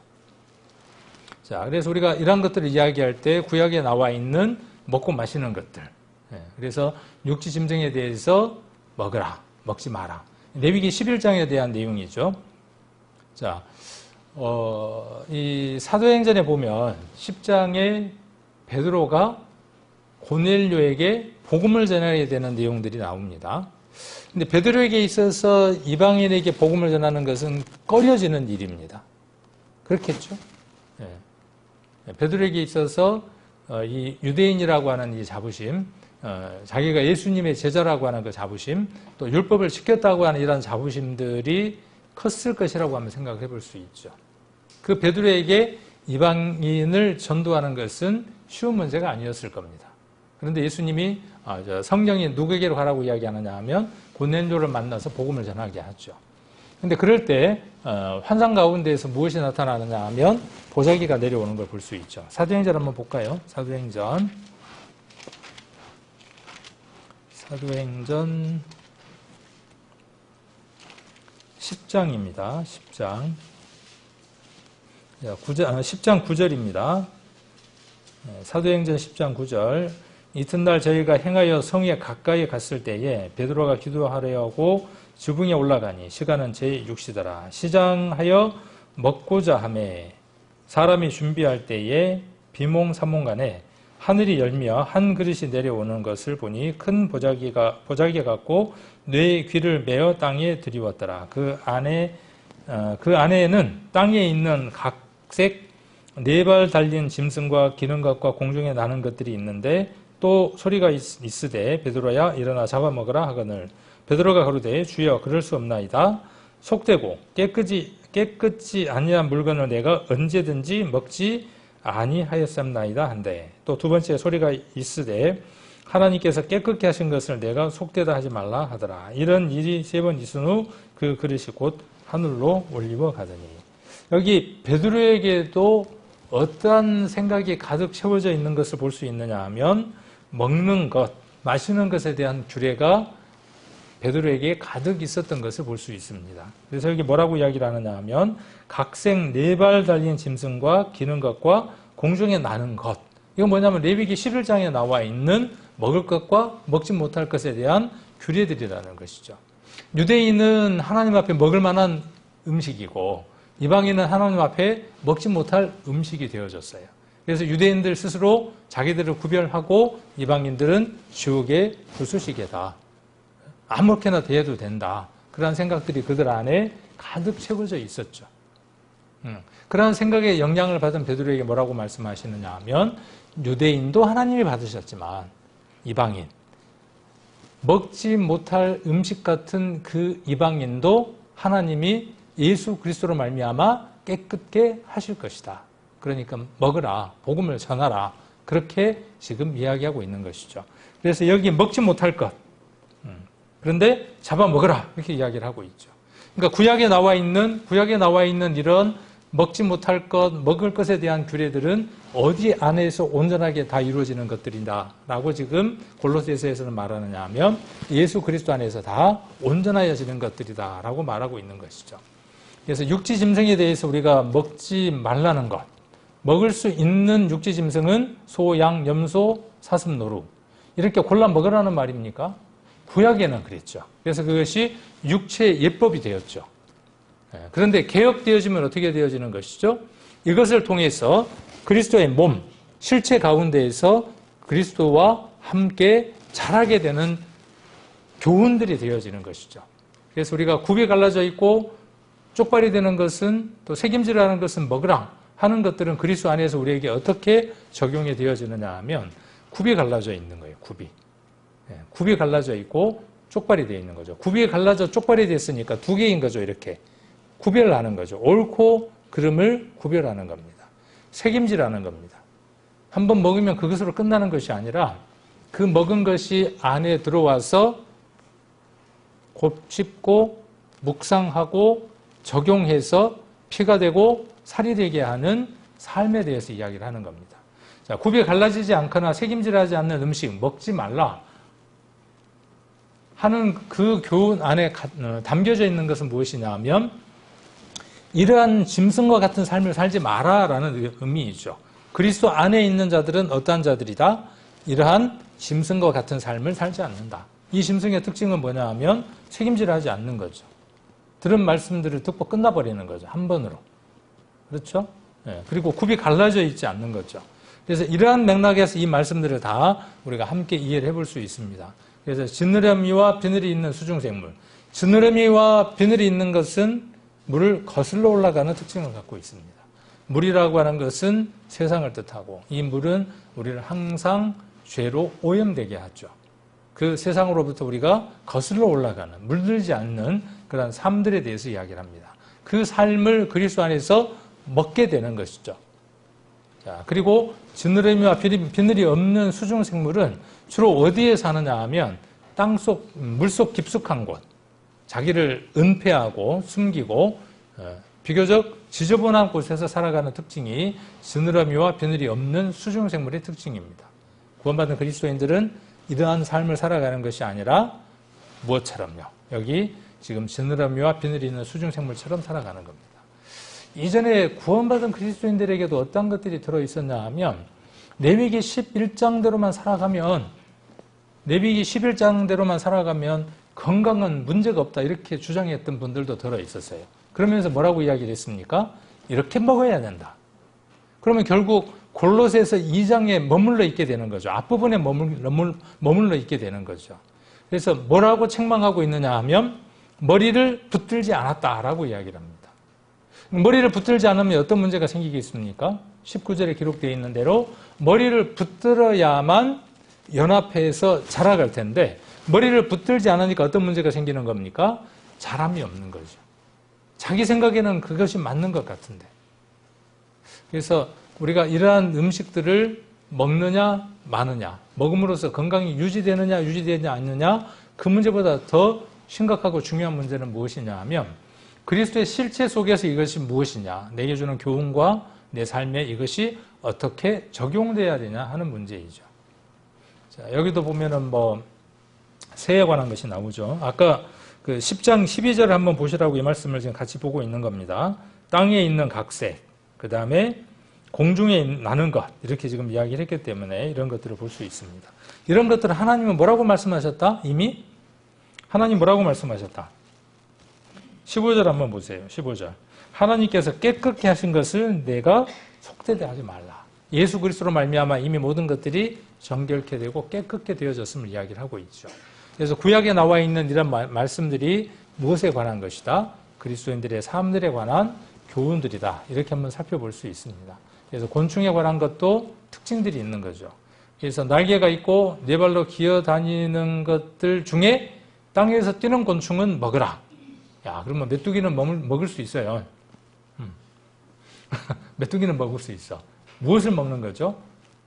자, 그래서 우리가 이런 것들을 이야기할 때 구약에 나와 있는 먹고 마시는 것들. 그래서 육지 짐승에 대해서 먹으라, 먹지 마라. 레위기 11장에 대한 내용이죠. 자, 이 사도행전에 보면 10장에 베드로가 고넬료에게 복음을 전하게 되는 내용들이 나옵니다. 근데 베드로에게 있어서 이방인에게 복음을 전하는 것은 꺼려지는 일입니다. 그렇겠죠? 베드로에게 있어서 이 유대인이라고 하는 이 자부심, 자기가 예수님의 제자라고 하는 그 자부심, 또 율법을 지켰다고 하는 이런 자부심들이 컸을 것이라고 한번 생각을 해볼 수 있죠. 그 베드로에게 이방인을 전도하는 것은 쉬운 문제가 아니었을 겁니다. 그런데 예수님이 성령이 누구에게로 가라고 이야기하느냐 하면 고넬료를 만나서 복음을 전하게 하죠. 그런데 그럴 때 환상 가운데에서 무엇이 나타나느냐 하면 보자기가 내려오는 걸 볼 수 있죠. 사도행전 한번 볼까요? 사도행전 10장입니다. 10장. 10장 9절입니다. 사도행전 10장 9절. 이튿날 저희가 행하여 성에 가까이 갔을 때에 베드로가 기도하려 하고 지붕에 올라가니 시간은 제6시더라. 시장하여 먹고자 하매 사람이 준비할 때에 비몽사몽간에 하늘이 열며 한 그릇이 내려오는 것을 보니 큰 보자기 같고 뇌의 귀를 메어 땅에 들이웠더라. 그 안에는 땅에 있는 각색 4발 달린 짐승과 기는 것과 공중에 나는 것들이 있는데 또 소리가 있으되 베드로야 일어나 잡아먹으라 하거늘 베드로가 가로되 주여 그럴 수 없나이다. 속되고 깨끗지 아니한 물건을 내가 언제든지 먹지 아니하였삼나이다 한데 또 두 번째 소리가 있으되 하나님께서 깨끗게 하신 것을 내가 속되다 하지 말라 하더라. 이런 일이 3번 있은 후 그 그릇이 곧 하늘로 올리고 가더니 여기 베드로에게도 어떠한 생각이 가득 채워져 있는 것을 볼 수 있느냐 하면 먹는 것, 마시는 것에 대한 규례가 베드로에게 가득 있었던 것을 볼 수 있습니다. 그래서 여기 뭐라고 이야기를 하느냐 하면 각색 4발 달린 짐승과 기는 것과 공중에 나는 것. 이건 뭐냐면 레위기 11장에 나와 있는 먹을 것과 먹지 못할 것에 대한 규례들이라는 것이죠. 유대인은 하나님 앞에 먹을 만한 음식이고 이방인은 하나님 앞에 먹지 못할 음식이 되어졌어요. 그래서 유대인들 스스로 자기들을 구별하고 이방인들은 지옥의 불쏘시개다. 아무렇게나 대해도 된다. 그런 생각들이 그들 안에 가득 채워져 있었죠. 그런 생각에 영향을 받은 베드로에게 뭐라고 말씀하시느냐 하면 유대인도 하나님이 받으셨지만 이방인, 먹지 못할 음식 같은 그 이방인도 하나님이 예수 그리스도로 말미암아 깨끗게 하실 것이다. 그러니까 먹으라, 복음을 전하라. 그렇게 지금 이야기하고 있는 것이죠. 그래서 여기 먹지 못할 것, 그런데 잡아먹으라 이렇게 이야기를 하고 있죠. 그러니까 구약에 나와 있는 이런 먹지 못할 것, 먹을 것에 대한 규례들은 어디 안에서 온전하게 다 이루어지는 것들이다라고 지금 골로새서에서는 말하느냐 하면 예수 그리스도 안에서 다 온전하여지는 것들이다라고 말하고 있는 것이죠. 그래서 육지 짐승에 대해서 우리가 먹지 말라는 것, 먹을 수 있는 육지 짐승은 소, 양, 염소, 사슴, 노루 이렇게 골라 먹으라는 말입니까? 구약에는 그랬죠. 그래서 그것이 육체의 예법이 되었죠. 그런데 개혁되어지면 어떻게 되어지는 것이죠? 이것을 통해서 그리스도의 몸, 실체 가운데에서 그리스도와 함께 자라게 되는 교훈들이 되어지는 것이죠. 그래서 우리가 굽이 갈라져 있고 쪽발이 되는 것은 또 책임지라는 것은 먹으라 하는 것들은 그리스도 안에서 우리에게 어떻게 적용이 되어지느냐 하면 굽이 갈라져 있는 거예요. 굽이 갈라져 있고 쪽발이 되어 있는 거죠. 굽이 갈라져 쪽발이 됐으니까 두 개인 거죠. 이렇게 구별하는 거죠. 옳고 그름을 구별하는 겁니다. 책임지라는 겁니다. 한번 먹으면 그것으로 끝나는 것이 아니라 그 먹은 것이 안에 들어와서 곱씹고 묵상하고 적용해서 피가 되고 살이 되게 하는 삶에 대해서 이야기를 하는 겁니다. 자, 굽이 갈라지지 않거나 책임질하지 않는 음식 먹지 말라 하는 그 교훈 안에 담겨져 있는 것은 무엇이냐 하면 이러한 짐승과 같은 삶을 살지 마라라는 의미이죠. 그리스도 안에 있는 자들은 어떠한 자들이다? 이러한 짐승과 같은 삶을 살지 않는다. 이 짐승의 특징은 뭐냐 하면 책임질 하지 않는 거죠. 들은 말씀들을 듣고 끝나버리는 거죠. 한 번으로. 그렇죠? 그리고 굽이 갈라져 있지 않는 거죠. 그래서 이러한 맥락에서 이 말씀들을 다 우리가 함께 이해를 해볼 수 있습니다. 그래서 지느러미와 비늘이 있는 수중생물. 지느러미와 비늘이 있는 것은 물을 거슬러 올라가는 특징을 갖고 있습니다. 물이라고 하는 것은 세상을 뜻하고 이 물은 우리를 항상 죄로 오염되게 하죠. 그 세상으로부터 우리가 거슬러 올라가는 물들지 않는 그런 삶들에 대해서 이야기를 합니다. 그 삶을 그리스도 안에서 먹게 되는 것이죠. 자, 그리고 지느러미와 비늘이 없는 수중생물은 주로 어디에 사느냐 하면 땅속, 물속 깊숙한 곳, 자기를 은폐하고 숨기고 비교적 지저분한 곳에서 살아가는 특징이 지느러미와 비늘이 없는 수중생물의 특징입니다. 구원받은 그리스도인들은 이러한 삶을 살아가는 것이 아니라 무엇처럼요? 여기 지금 지느러미와 비늘이 있는 수중생물처럼 살아가는 겁니다. 이전에 구원받은 그리스도인들에게도 어떤 것들이 들어있었냐 하면 레위기 11장대로만 살아가면 건강은 문제가 없다 이렇게 주장했던 분들도 들어있었어요. 그러면서 뭐라고 이야기를 했습니까? 이렇게 먹어야 된다. 그러면 결국 골로새서 2장에 머물러 있게 되는 거죠. 앞부분에 머물러 있게 되는 거죠. 그래서 뭐라고 책망하고 있느냐 하면 머리를 붙들지 않았다라고 이야기를 합니다. 머리를 붙들지 않으면 어떤 문제가 생기겠습니까? 19절에 기록되어 있는 대로 머리를 붙들어야만 연합회에서 자라갈 텐데 머리를 붙들지 않으니까 어떤 문제가 생기는 겁니까? 자람이 없는 거죠. 자기 생각에는 그것이 맞는 것 같은데. 그래서 우리가 이러한 음식들을 먹느냐 마느냐, 먹음으로써 건강이 유지되느냐 유지되지 않느냐, 그 문제보다 더 심각하고 중요한 문제는 무엇이냐 하면 그리스도의 실체 속에서 이것이 무엇이냐, 내게 주는 교훈과 내 삶에 이것이 어떻게 적용돼야 되냐 하는 문제이죠. 자, 여기도 보면은 새에 관한 것이 나오죠. 아까 그 10장 12절을 한번 보시라고 이 말씀을 지금 같이 보고 있는 겁니다. 땅에 있는 각 새, 그 다음에 공중에 나는 것, 이렇게 지금 이야기를 했기 때문에 이런 것들을 볼 수 있습니다. 이런 것들을 하나님은 뭐라고 말씀하셨다? 이미 하나님 뭐라고 말씀하셨다? 15절 한번 보세요. 15절. 하나님께서 깨끗게 하신 것을 내가 속되게 하지 말라. 예수 그리스도로 말미암아 이미 모든 것들이 정결케 되고 깨끗게 되어졌음을 이야기를 하고 있죠. 그래서 구약에 나와 있는 이런 말씀들이 무엇에 관한 것이다? 그리스도인들의 삶들에 관한 교훈들이다. 이렇게 한번 살펴볼 수 있습니다. 그래서 곤충에 관한 것도 특징들이 있는 거죠. 그래서 날개가 있고 네 발로 기어다니는 것들 중에 땅에서 뛰는 곤충은 먹으라. 야, 그러면 메뚜기는 먹을 수 있어요. 메뚜기는 먹을 수 있어. 무엇을 먹는 거죠?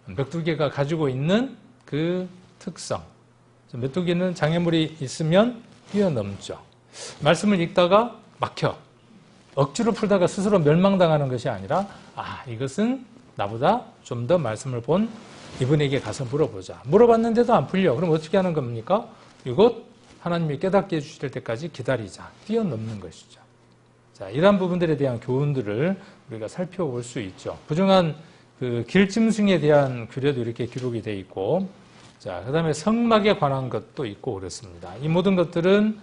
메뚜기가 가지고 있는 그 특성. 메뚜기는 장애물이 있으면 뛰어넘죠. 말씀을 읽다가 막혀. 억지로 풀다가 스스로 멸망당하는 것이 아니라 이것은 나보다 좀 더 말씀을 본 이분에게 가서 물어보자. 물어봤는데도 안 풀려. 그럼 어떻게 하는 겁니까? 이곳 하나님이 깨닫게 해주실 때까지 기다리자. 뛰어넘는 것이죠. 자, 이러한 부분들에 대한 교훈들을 우리가 살펴볼 수 있죠. 부정한 그 길짐승에 대한 규례도 이렇게 기록이 되어 있고, 자, 그 다음에 성막에 관한 것도 있고 그렇습니다. 이 모든 것들은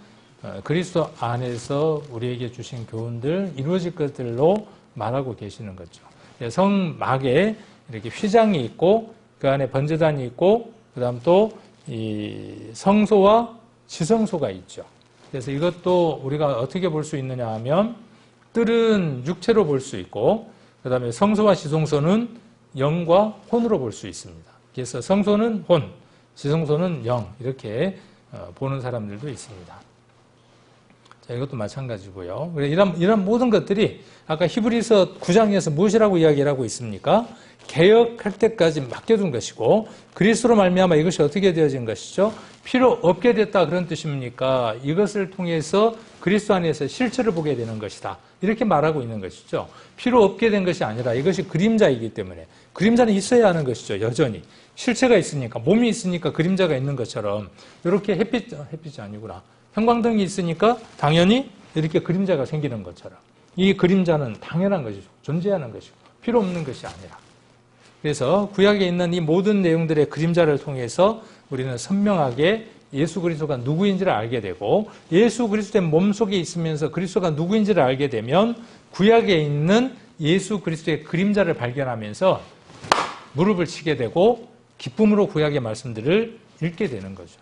그리스도 안에서 우리에게 주신 교훈들, 이루어질 것들로 말하고 계시는 거죠. 성막에 이렇게 휘장이 있고, 그 안에 번제단이 있고, 그 다음 또 이 성소와 지성소가 있죠. 그래서 이것도 우리가 어떻게 볼 수 있느냐 하면, 뜰은 육체로 볼 수 있고, 그 다음에 성소와 지성소는 영과 혼으로 볼 수 있습니다. 그래서 성소는 혼, 지성소는 영, 이렇게 보는 사람들도 있습니다. 자, 이것도 마찬가지고요. 이런 모든 것들이 아까 히브리서 9장에서 무엇이라고 이야기를 하고 있습니까? 개혁할 때까지 맡겨둔 것이고, 그리스도로 말미암아 이것이 어떻게 되어진 것이죠? 필요 없게 됐다, 그런 뜻입니까? 이것을 통해서 그리스도 안에서 실체를 보게 되는 것이다, 이렇게 말하고 있는 것이죠. 필요 없게 된 것이 아니라 이것이 그림자이기 때문에, 그림자는 있어야 하는 것이죠. 여전히 실체가 있으니까, 몸이 있으니까 그림자가 있는 것처럼, 이렇게 햇빛이 아니구나, 형광등이 있으니까 당연히 이렇게 그림자가 생기는 것처럼, 이 그림자는 당연한 것이죠. 존재하는 것이고 필요 없는 것이 아니라. 그래서 구약에 있는 이 모든 내용들의 그림자를 통해서 우리는 선명하게 예수 그리스도가 누구인지를 알게 되고, 예수 그리스도의 몸속에 있으면서 그리스도가 누구인지를 알게 되면 구약에 있는 예수 그리스도의 그림자를 발견하면서 무릎을 치게 되고 기쁨으로 구약의 말씀들을 읽게 되는 거죠.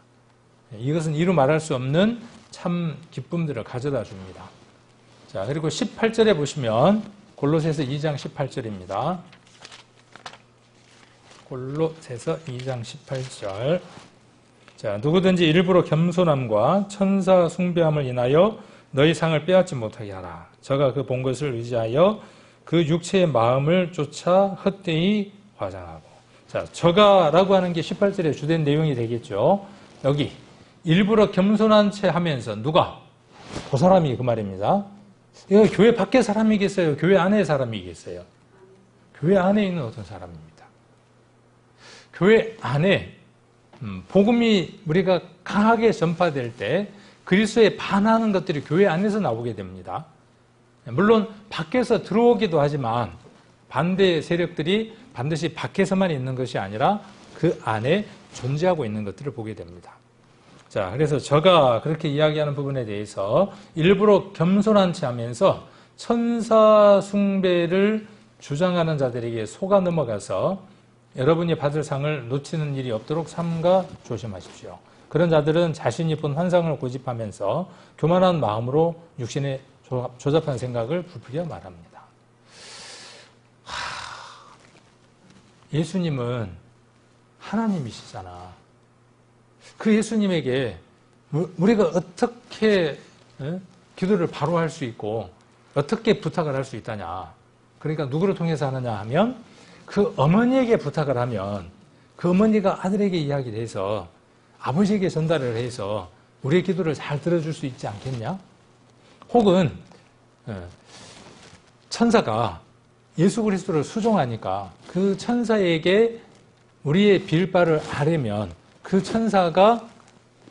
이것은 이루 말할 수 없는 참 기쁨들을 가져다 줍니다. 자, 그리고 18절에 보시면 골로새서 2장 18절입니다. 골로새서 2장 18절. 자, 누구든지 일부러 겸손함과 천사 숭배함을 인하여 너희 상을 빼앗지 못하게 하라. 저가 그 본 것을 의지하여 그 육체의 마음을 쫓아 헛되이 과장하고. 자, 저가라고 하는 게 18절의 주된 내용이 되겠죠. 여기 일부러 겸손한 채 하면서 누가? 그 사람이 그 말입니다. 이거 교회 밖에 사람이겠어요? 교회 안에 사람이겠어요? 교회 안에 있는 어떤 사람입니다. 교회 안에 복음이 우리가 강하게 전파될 때 그리스도에 반하는 것들이 교회 안에서 나오게 됩니다. 물론 밖에서 들어오기도 하지만 반대 세력들이 반드시 밖에서만 있는 것이 아니라 그 안에 존재하고 있는 것들을 보게 됩니다. 자, 그래서 저가 그렇게 이야기하는 부분에 대해서 일부러 겸손한 채 하면서 천사 숭배를 주장하는 자들에게 속아 넘어가서 여러분이 받을 상을 놓치는 일이 없도록 삼가 조심하십시오. 그런 자들은 자신이 본 환상을 고집하면서 교만한 마음으로 육신에 조잡한 생각을 부풀려 말합니다. 예수님은 하나님이시잖아. 그 예수님에게 우리가 어떻게 기도를 바로 할 수 있고 어떻게 부탁을 할 수 있다냐. 그러니까 누구를 통해서 하느냐 하면 그 어머니에게 부탁을 하면 그 어머니가 아들에게 이야기를 해서 아버지에게 전달을 해서 우리의 기도를 잘 들어줄 수 있지 않겠냐? 혹은 천사가 예수 그리스도를 수종하니까 그 천사에게 우리의 빌 바를 아뢰면 그 천사가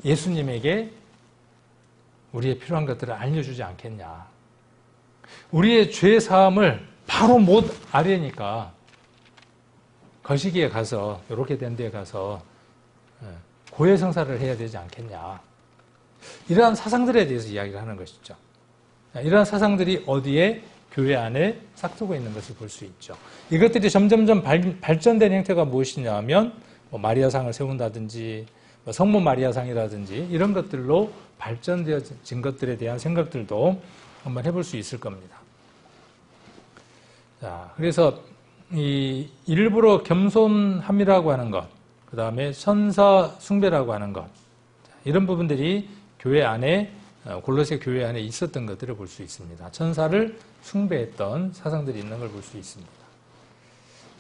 예수님에게 우리의 필요한 것들을 알려주지 않겠냐. 우리의 죄 사함을 바로 못 아뢰니까 거시기에 가서 이렇게 된 데에 가서 고해성사를 해야 되지 않겠냐. 이러한 사상들에 대해서 이야기를 하는 것이죠. 이러한 사상들이 어디에? 교회 안에 싹트고 있는 것을 볼 수 있죠. 이것들이 점점점 발전된 형태가 무엇이냐 하면 마리아상을 세운다든지 성모 마리아상이라든지 이런 것들로 발전되어진 것들에 대한 생각들도 한번 해볼 수 있을 겁니다. 자, 그래서 이 일부러 겸손함이라고 하는 것, 그 다음에 천사 숭배라고 하는 것, 이런 부분들이 교회 안에, 골로새 교회 안에 있었던 것들을 볼 수 있습니다. 천사를 숭배했던 사상들이 있는 걸 볼 수 있습니다.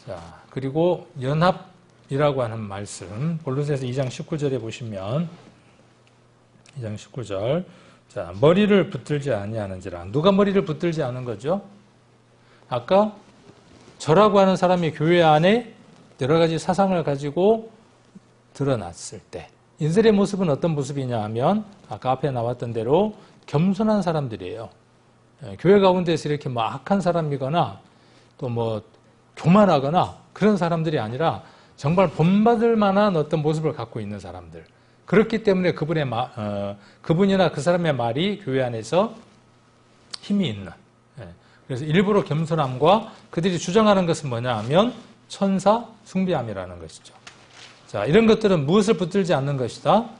자, 그리고 연합이라고 하는 말씀, 골로새서 2장 19절에 보시면 2장 19절, 자, 머리를 붙들지 아니하는지라. 누가 머리를 붙들지 않은 거죠? 아까 저라고 하는 사람이 교회 안에 여러 가지 사상을 가지고 드러났을 때 이들의 모습은 어떤 모습이냐 하면 아까 앞에 나왔던 대로 겸손한 사람들이에요. 교회 가운데서 이렇게 뭐 악한 사람이거나 또 뭐 교만하거나 그런 사람들이 아니라 정말 본받을 만한 어떤 모습을 갖고 있는 사람들. 그렇기 때문에 그분이나 그 사람의 말이 교회 안에서 힘이 있는. 그래서 일부러 겸손함과 그들이 주장하는 것은 뭐냐 하면 천사 숭배함이라는 것이죠. 자, 이런 것들은 무엇을 붙들지 않는 것이다?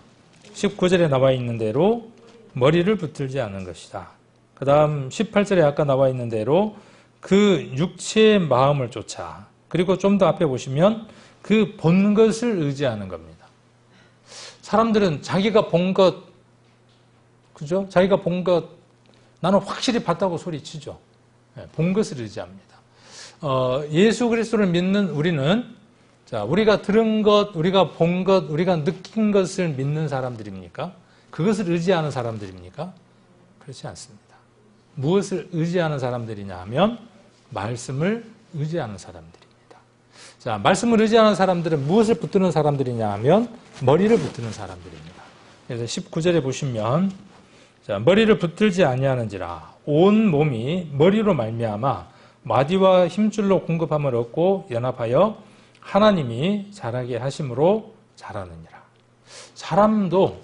19절에 나와 있는 대로 머리를 붙들지 않는 것이다. 그 다음 18절에 아까 나와 있는 대로 그 육체의 마음을 쫓아, 그리고 좀 더 앞에 보시면 그 본 것을 의지하는 겁니다. 사람들은 자기가 본 것, 그죠? 자기가 본 것, 나는 확실히 봤다고 소리치죠. 본 것을 의지합니다. 예수 그리스도를 믿는 우리는, 자, 우리가 들은 것, 우리가 본 것, 우리가 느낀 것을 믿는 사람들입니까? 그것을 의지하는 사람들입니까? 그렇지 않습니다. 무엇을 의지하는 사람들이냐 하면 말씀을 의지하는 사람들입니다. 자, 말씀을 의지하는 사람들은 무엇을 붙드는 사람들이냐 하면 머리를 붙드는 사람들입니다. 그래서 19절에 보시면, 자, 머리를 붙들지 아니하는지라 온 몸이 머리로 말미암아 마디와 힘줄로 공급함을 얻고 연합하여 하나님이 자라게 하심으로 자라느니라. 사람도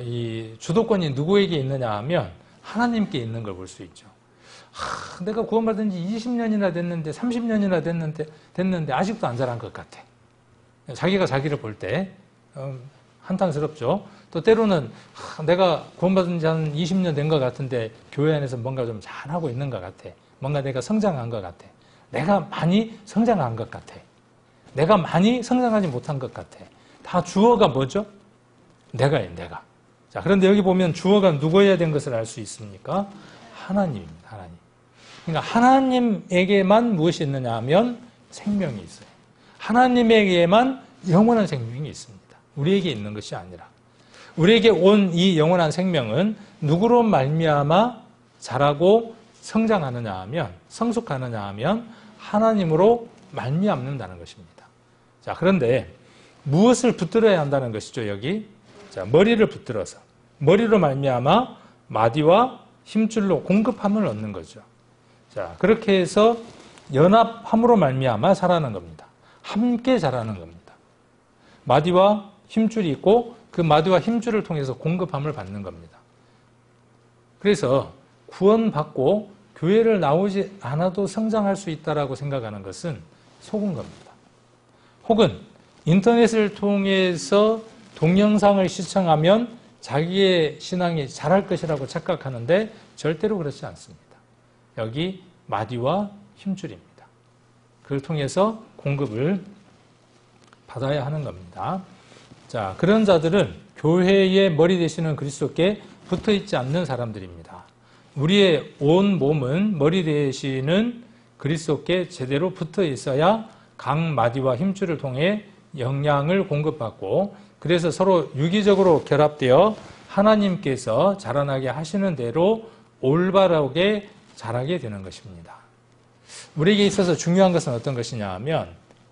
이 주도권이 누구에게 있느냐 하면 하나님께 있는 걸 볼 수 있죠. 내가 구원받은 지 20년이나 됐는데 30년이나 됐는데 아직도 안 자란 것 같아. 자기가 자기를 볼 때 한탄스럽죠. 또 때로는 내가 구원받은 지 한 20년 된 것 같은데 교회 안에서 뭔가 좀 잘하고 있는 것 같아. 뭔가 내가 성장한 것 같아. 내가 많이 성장한 것 같아. 내가 많이 성장하지 못한 것 같아. 다 주어가 뭐죠? 내가예요, 내가. 자, 그런데 여기 보면 주어가 누구여야 된 것을 알 수 있습니까? 하나님입니다, 하나님. 그러니까 하나님에게만 무엇이 있느냐 하면 생명이 있어요. 하나님에게만 영원한 생명이 있습니다. 우리에게 있는 것이 아니라. 우리에게 온 이 영원한 생명은 누구로 말미암아 자라고 성장하느냐 하면, 성숙하느냐 하면 하나님으로 말미암는다는 것입니다. 자, 그런데 무엇을 붙들어야 한다는 것이죠, 여기? 자, 머리를 붙들어서 머리로 말미암아 마디와 힘줄로 공급함을 얻는 거죠. 자, 그렇게 해서 연합함으로 말미암아 자라는 겁니다. 함께 자라는 겁니다. 마디와 힘줄이 있고 그 마디와 힘줄을 통해서 공급함을 받는 겁니다. 그래서 구원받고 교회를 나오지 않아도 성장할 수 있다라고 생각하는 것은 속은 겁니다. 혹은 인터넷을 통해서 동영상을 시청하면 자기의 신앙이 자랄 것이라고 착각하는데 절대로 그렇지 않습니다. 여기 마디와 힘줄입니다. 그걸 통해서 공급을 받아야 하는 겁니다. 자, 그런 자들은 교회의 머리 되시는 그리스도께 붙어 있지 않는 사람들입니다. 우리의 온 몸은 머리 되시는 그리스도께 제대로 붙어 있어야 각 마디와 힘줄을 통해 영양을 공급받고, 그래서 서로 유기적으로 결합되어 하나님께서 자라나게 하시는 대로 올바르게 자라게 되는 것입니다. 우리에게 있어서 중요한 것은 어떤 것이냐 하면,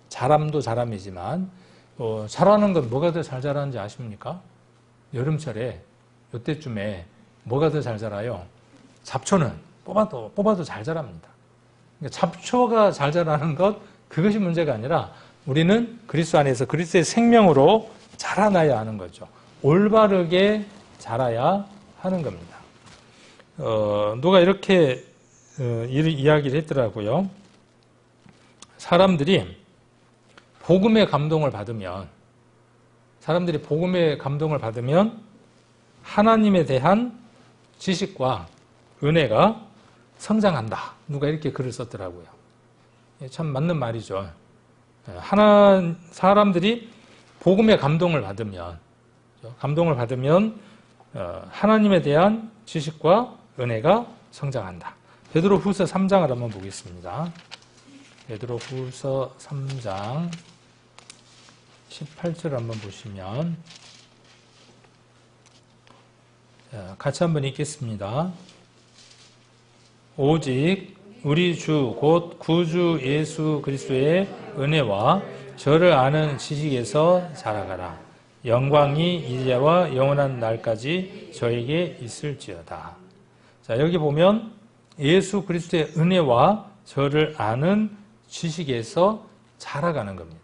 자람도 자람이지만 자라는 건 뭐가 더 잘 자라는지 아십니까? 여름철에 이때쯤에 뭐가 더 잘 자라요? 잡초는 뽑아도 잘 자랍니다. 그러니까 잡초가 잘 자라는 것, 그것이 문제가 아니라 우리는 그리스도 안에서 그리스도의 생명으로 자라나야 하는 거죠. 올바르게 자라야 하는 겁니다. 누가 이렇게 이야기를 했더라고요. 사람들이 복음의 감동을 받으면 하나님에 대한 지식과 은혜가 성장한다. 누가 이렇게 글을 썼더라고요. 참 맞는 말이죠. 사람들이 복음의 감동을 받으면 하나님에 대한 지식과 은혜가 성장한다. 베드로후서 3장을 한번 보겠습니다. 베드로후서 3장 18절 한번 보시면 같이 한번 읽겠습니다. 오직 우리 주 곧 구주 예수 그리스도의 은혜와 저를 아는 지식에서 자라가라. 영광이 이제와 영원한 날까지 저에게 있을지어다. 자, 여기 보면 예수 그리스도의 은혜와 저를 아는 지식에서 자라가는 겁니다.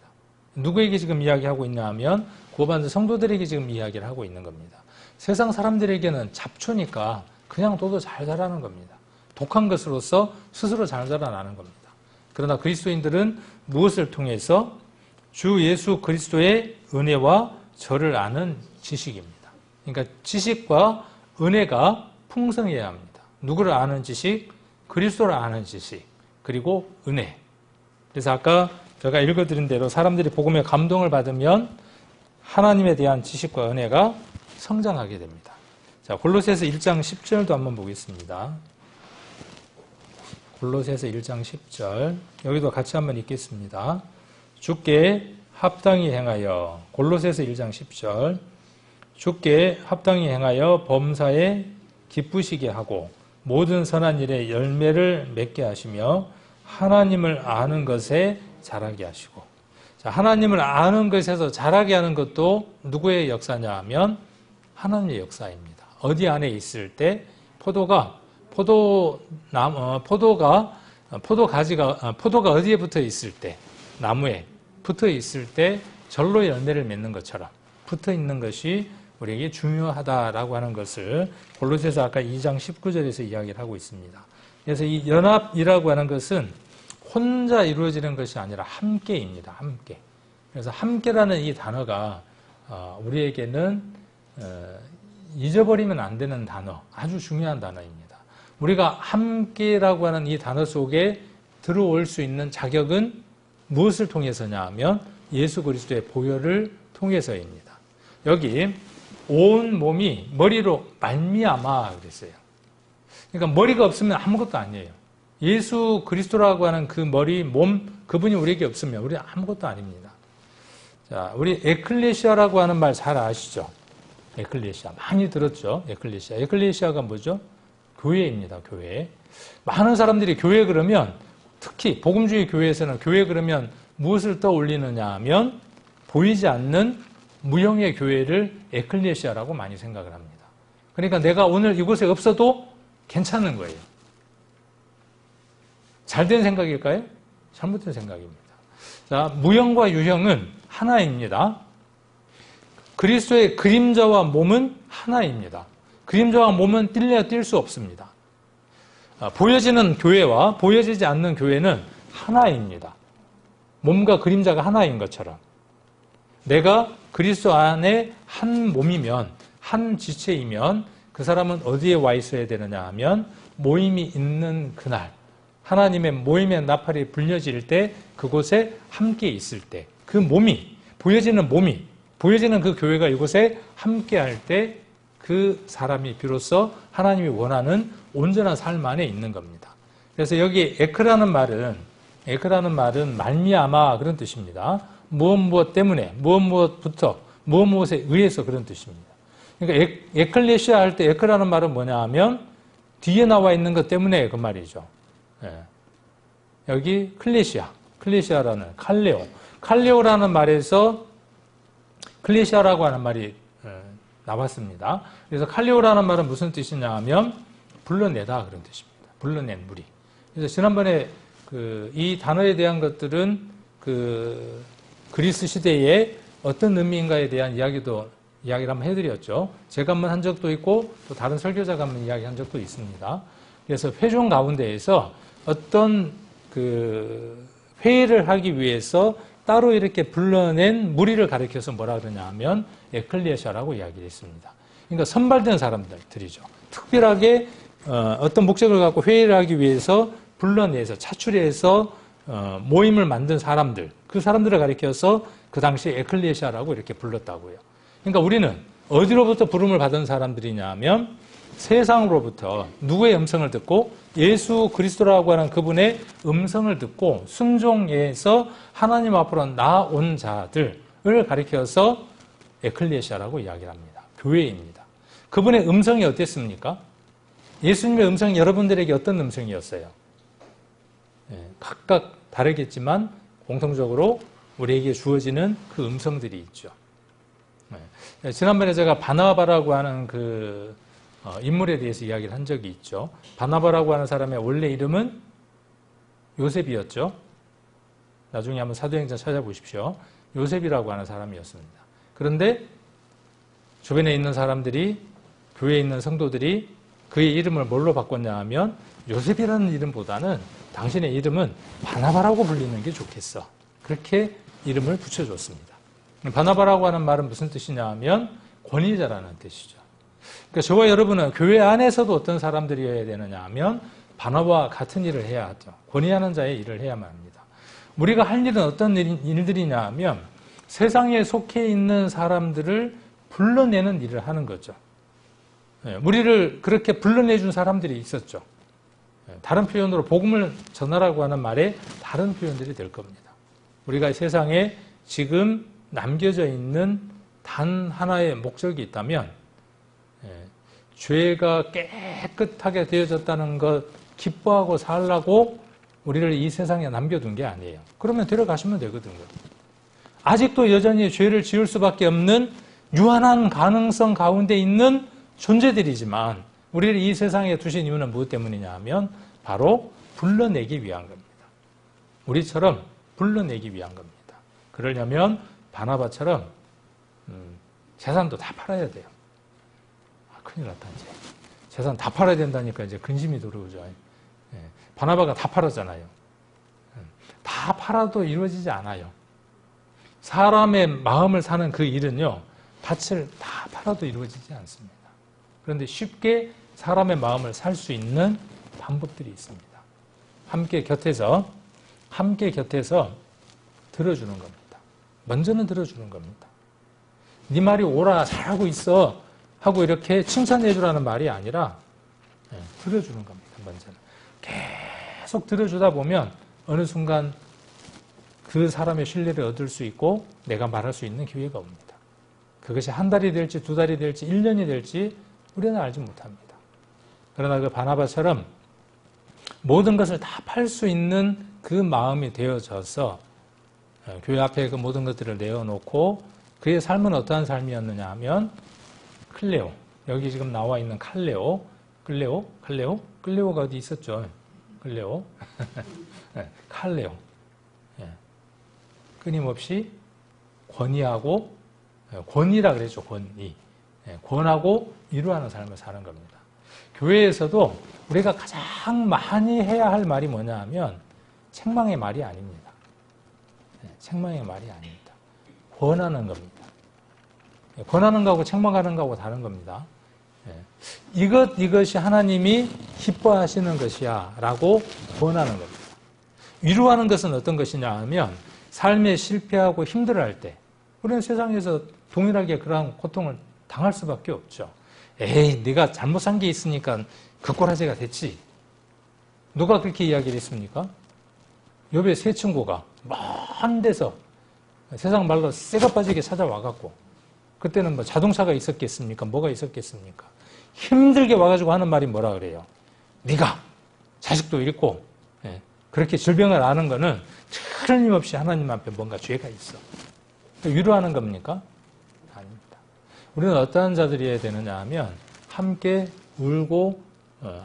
누구에게 지금 이야기하고 있냐 하면 구원받은 성도들에게 지금 이야기를 하고 있는 겁니다. 세상 사람들에게는 잡초니까 그냥 둬도 잘 자라는 겁니다. 독한 것으로서 스스로 잘 자라나는 겁니다. 그러나 그리스도인들은 무엇을 통해서 주 예수 그리스도의 은혜와 저를 아는 지식입니다. 그러니까 지식과 은혜가 풍성해야 합니다. 누구를 아는 지식, 그리스도를 아는 지식, 그리고 은혜. 그래서 아까 제가 읽어드린 대로 사람들이 복음의 감동을 받으면 하나님에 대한 지식과 은혜가 성장하게 됩니다. 자, 골로새서 1장 10절도 한번 보겠습니다. 골로새서 1장 10절 여기도 같이 한번 읽겠습니다. 주께 합당히 행하여 골로새서 1장 10절 주께 합당히 행하여 범사에 기쁘시게 하고 모든 선한 일에 열매를 맺게 하시며 하나님을 아는 것에 자라게 하시고. 자, 하나님을 아는 것에서 자라게 하는 것도 누구의 역사냐 하면 하나님의 역사입니다. 어디 안에 있을 때 포도가 어디에 붙어 있을 때, 나무에 붙어 있을 때 절로 열매를 맺는 것처럼 붙어 있는 것이 우리에게 중요하다라고 하는 것을 골로새서 아까 2장 19절에서 이야기를 하고 있습니다. 그래서 이 연합이라고 하는 것은 혼자 이루어지는 것이 아니라 함께입니다. 함께. 그래서 함께라는 이 단어가 우리에게는 잊어버리면 안 되는 단어, 아주 중요한 단어입니다. 우리가 함께라고 하는 이 단어 속에 들어올 수 있는 자격은 무엇을 통해서냐 하면 예수 그리스도의 보혈을 통해서입니다. 여기 온 몸이 머리로 말미암아 그랬어요. 그러니까 머리가 없으면 아무것도 아니에요. 예수 그리스도라고 하는 그 머리, 몸, 그분이 우리에게 없으면 우리는 아무것도 아닙니다. 자, 우리 에클레시아라고 하는 말 잘 아시죠? 에클레시아. 많이 들었죠? 에클레시아. 에클레시아가 뭐죠? 교회입니다. 교회. 많은 사람들이 교회 그러면 특히 복음주의 교회에서는 교회 그러면 무엇을 떠올리느냐 하면 보이지 않는 무형의 교회를 에클레시아라고 많이 생각을 합니다. 그러니까 내가 오늘 이곳에 없어도 괜찮은 거예요. 잘된 생각일까요? 잘못된 생각입니다. 자, 무형과 유형은 하나입니다. 그리스도의 그림자와 몸은 하나입니다. 그림자와 몸은 뗄 수 없습니다. 보여지는 교회와 보여지지 않는 교회는 하나입니다. 몸과 그림자가 하나인 것처럼 내가 그리스도 안에 한 몸이면 한 지체이면 그 사람은 어디에 와 있어야 되느냐 하면 모임이 있는 그날 하나님의 모임의 나팔이 불려질 때 그곳에 함께 있을 때 그 몸이 보여지는 그 교회가 이곳에 함께 할 때 그 사람이 비로소 하나님이 원하는 온전한 삶 안에 있는 겁니다. 그래서 여기 에크라는 말은 말미암아 그런 뜻입니다. 무엇 때문에, 무엇부터, 무엇에 의해서 그런 뜻입니다. 그러니까 에클레시아 할 때 에크라는 말은 뭐냐 하면 뒤에 나와 있는 것 때문에 그 말이죠. 예. 여기 클레시아라는 칼레오라는 말에서 클레시아라고 하는 말이 나왔습니다. 그래서 칼레오라는 말은 무슨 뜻이냐 하면 불러내다 그런 뜻입니다. 불러낸 무리. 그래서 지난번에 이 단어에 대한 것들은 그리스 시대에 어떤 의미인가에 대한 이야기를 한번 해드렸죠. 제가 한번 한 적도 있고 또 다른 설교자가 한번 이야기한 적도 있습니다. 그래서 회중 가운데에서 어떤 회의를 하기 위해서 따로 이렇게 불러낸 무리를 가리켜서 뭐라 그러냐 하면 에클레시아라고 이야기를 했습니다. 그러니까 선발된 사람들이죠. 특별하게 어떤 목적을 갖고 회의를 하기 위해서 불러내서 차출해서 모임을 만든 사람들, 그 사람들을 가리켜서 그 당시 에클레시아라고 이렇게 불렀다고요. 그러니까 우리는 어디로부터 부름을 받은 사람들이냐 하면 세상으로부터 누구의 음성을 듣고 예수 그리스도라고 하는 그분의 음성을 듣고 순종해서 하나님 앞으로 나온 자들을 가리켜서 에클레시아라고 이야기를 합니다. 교회입니다. 그분의 음성이 어땠습니까? 예수님의 음성이 여러분들에게 어떤 음성이었어요? 각각 다르겠지만 공통적으로 우리에게 주어지는 그 음성들이 있죠. 지난번에 제가 바나바라고 하는 그 인물에 대해서 이야기를 한 적이 있죠. 바나바라고 하는 사람의 원래 이름은 요셉이었죠. 나중에 한번 사도행전 찾아보십시오. 요셉이라고 하는 사람이었습니다. 그런데 주변에 있는 사람들이, 교회에 있는 성도들이 그의 이름을 뭘로 바꿨냐 하면 요셉이라는 이름보다는 당신의 이름은 바나바라고 불리는 게 좋겠어. 그렇게 이름을 붙여줬습니다. 바나바라고 하는 말은 무슨 뜻이냐 하면 권위자라는 뜻이죠. 그러니까 저와 여러분은 교회 안에서도 어떤 사람들이어야 되느냐 하면 바나바와 같은 일을 해야 하죠. 권위하는 자의 일을 해야만 합니다. 우리가 할 일은 어떤 일들이냐 하면 세상에 속해 있는 사람들을 불러내는 일을 하는 거죠. 우리를 그렇게 불러내준 사람들이 있었죠. 다른 표현으로 복음을 전하라고 하는 말에 다른 표현들이 될 겁니다. 우리가 세상에 지금 남겨져 있는 단 하나의 목적이 있다면 죄가 깨끗하게 되어졌다는 것 기뻐하고 살라고 우리를 이 세상에 남겨둔 게 아니에요. 그러면 데려가시면 되거든요. 아직도 여전히 죄를 지을 수밖에 없는 유한한 가능성 가운데 있는 존재들이지만 우리를 이 세상에 두신 이유는 무엇 때문이냐 하면 바로 불러내기 위한 겁니다. 우리처럼 불러내기 위한 겁니다. 그러려면 바나바처럼 재산도 다 팔아야 돼요. 큰일 났다 이제. 재산 다 팔아야 된다니까 이제 근심이 들어오죠. 바나바가 다 팔았잖아요. 다 팔아도 이루어지지 않아요. 사람의 마음을 사는 그 일은요, 밭을 다 팔아도 이루어지지 않습니다. 그런데 쉽게 사람의 마음을 살 수 있는 방법들이 있습니다. 함께 곁에서 들어주는 겁니다. 먼저는 들어주는 겁니다. 네 말이 옳아, 잘하고 있어 하고 이렇게 칭찬해 주라는 말이 아니라 들어주는 겁니다. 먼저는 계속 들어주다 보면 어느 순간 그 사람의 신뢰를 얻을 수 있고 내가 말할 수 있는 기회가 옵니다. 그것이 한 달이 될지 두 달이 될지 1년이 될지 우리는 알지 못합니다. 그러나 그 바나바처럼 모든 것을 다 팔 수 있는 그 마음이 되어져서 교회 앞에 그 모든 것들을 내어놓고 그의 삶은 어떠한 삶이었느냐 하면 클레오, 여기 지금 나와 있는 클레오가 어디 있었죠? 클레오, 칼레오. 끊임없이 권위하고, 권위라 그랬죠, 권위. 권하고 위로하는 삶을 사는 겁니다. 교회에서도 우리가 가장 많이 해야 할 말이 뭐냐 하면 책망의 말이 아닙니다. 책망의 말이 아닙니다. 권하는 겁니다. 권하는 거하고 책망하는 거하고 다른 겁니다. 이것이 하나님이 기뻐하시는 것이야 라고 권하는 겁니다. 위로하는 것은 어떤 것이냐 하면 삶에 실패하고 힘들어할 때 우리는 세상에서 동일하게 그러한 고통을 당할 수밖에 없죠. 에이, 네가 잘못 산 게 있으니까 그 꼬라지가 됐지. 누가 그렇게 이야기를 했습니까? 욥의 세 친구가 먼 데서 세상 말로 쇠가 빠지게 찾아와갖고 그때는 뭐 자동차가 있었겠습니까? 뭐가 있었겠습니까? 힘들게 와가지고 하는 말이 뭐라 그래요? 네가 자식도 잃고 그렇게 질병을 앓는 거는 틀림없이 하나님 앞에 뭔가 죄가 있어. 위로하는 겁니까? 아닙니다. 우리는 어떠한 자들이어야 되느냐 하면 함께 울고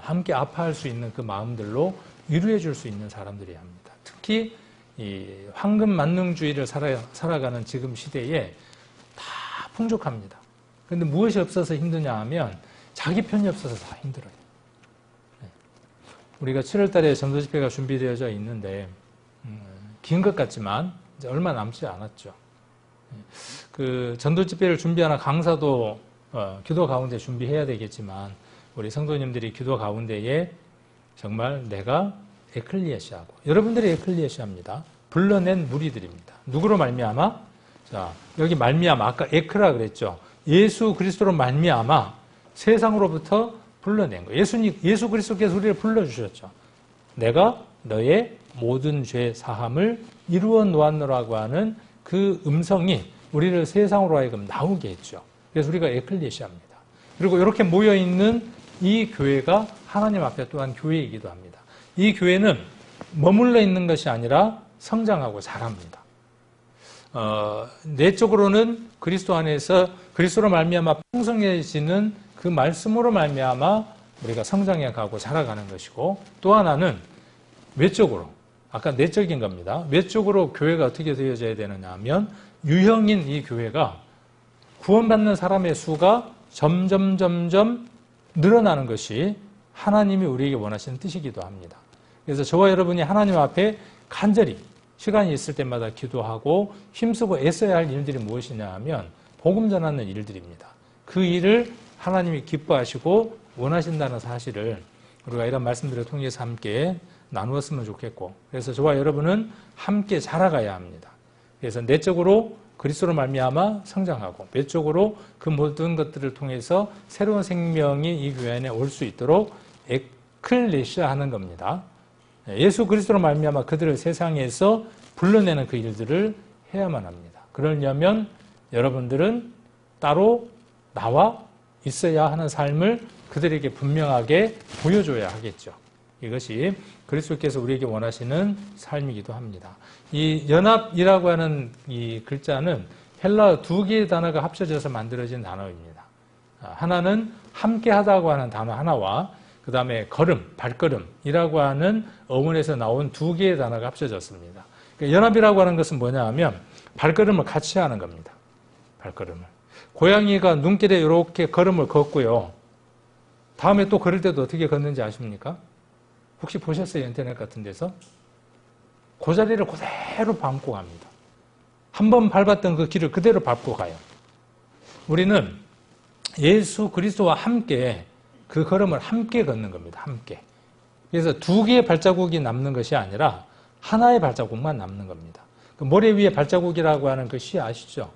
함께 아파할 수 있는 그 마음들로 위로해 줄 수 있는 사람들이어야 합니다. 특히 이 황금 만능주의를 살아가는 지금 시대에 다 풍족합니다. 그런데 무엇이 없어서 힘드냐 하면 자기 편이 없어서 다 힘들어요. 우리가 7월 달에 전도 집회가 준비되어져 있는데 긴 것 같지만 이제 얼마 남지 않았죠. 그 전도 집회를 준비하는 강사도 기도 가운데 준비해야 되겠지만 우리 성도님들이 기도 가운데에 정말 내가 에클리아시아고 여러분들이 에클리아시아입니다. 불러낸 무리들입니다. 누구로 말미암아? 자, 여기 말미암아, 아까 에크라 그랬죠. 예수 그리스도로 말미암아 세상으로부터 불러낸 거예요. 예수 그리스도께서 우리를 불러주셨죠. 내가 너의 모든 죄 사함을 이루어 놓았노라고 하는 그 음성이 우리를 세상으로 하여금 나오게 했죠. 그래서 우리가 에클레시아입니다. 그리고 이렇게 모여있는 이 교회가 하나님 앞에 또한 교회이기도 합니다. 이 교회는 머물러 있는 것이 아니라 성장하고 자랍니다. 내적으로는 그리스도 안에서 그리스도로 말미암아 풍성해지는 그 말씀으로 말미암아 우리가 성장해 가고 자라가는 것이고, 또 하나는 외적으로, 아까 내적인 겁니다. 외적으로 교회가 어떻게 되어져야 되느냐 하면 유형인 이 교회가 구원받는 사람의 수가 점점 늘어나는 것이 하나님이 우리에게 원하시는 뜻이기도 합니다. 그래서 저와 여러분이 하나님 앞에 간절히 시간이 있을 때마다 기도하고 힘쓰고 애써야 할 일들이 무엇이냐 하면 복음 전하는 일들입니다. 그 일을 하나님이 기뻐하시고 원하신다는 사실을 우리가 이런 말씀들을 통해서 함께 나누었으면 좋겠고, 그래서 저와 여러분은 함께 자라가야 합니다. 그래서 내적으로 그리스도로 말미암아 성장하고, 외적으로 그 모든 것들을 통해서 새로운 생명이 이 교회 안에 올 수 있도록 에클레시아 하는 겁니다. 예수 그리스도로 말미암아 그들을 세상에서 불러내는 그 일들을 해야만 합니다. 그러려면 여러분들은 따로 나와 있어야 하는 삶을 그들에게 분명하게 보여줘야 하겠죠. 이것이 그리스도께서 우리에게 원하시는 삶이기도 합니다. 이 연합이라고 하는 이 글자는 헬라어 두 개의 단어가 합쳐져서 만들어진 단어입니다. 하나는 함께하다고 하는 단어 하나와 그 다음에 걸음, 발걸음이라고 하는 어문에서 나온 두 개의 단어가 합쳐졌습니다. 그러니까 연합이라고 하는 것은 뭐냐 하면 발걸음을 같이 하는 겁니다. 발걸음을. 고양이가 눈길에 이렇게 걸음을 걷고요. 다음에 또 걸을 때도 어떻게 걷는지 아십니까? 혹시 보셨어요? 인터넷 같은 데서? 그 자리를 그대로 밟고 갑니다. 한 번 밟았던 그 길을 그대로 밟고 가요. 우리는 예수 그리스도와 함께 그 걸음을 함께 걷는 겁니다. 함께. 그래서 두 개의 발자국이 남는 것이 아니라 하나의 발자국만 남는 겁니다. 그 모래 위에 발자국이라고 하는 그 시 아시죠?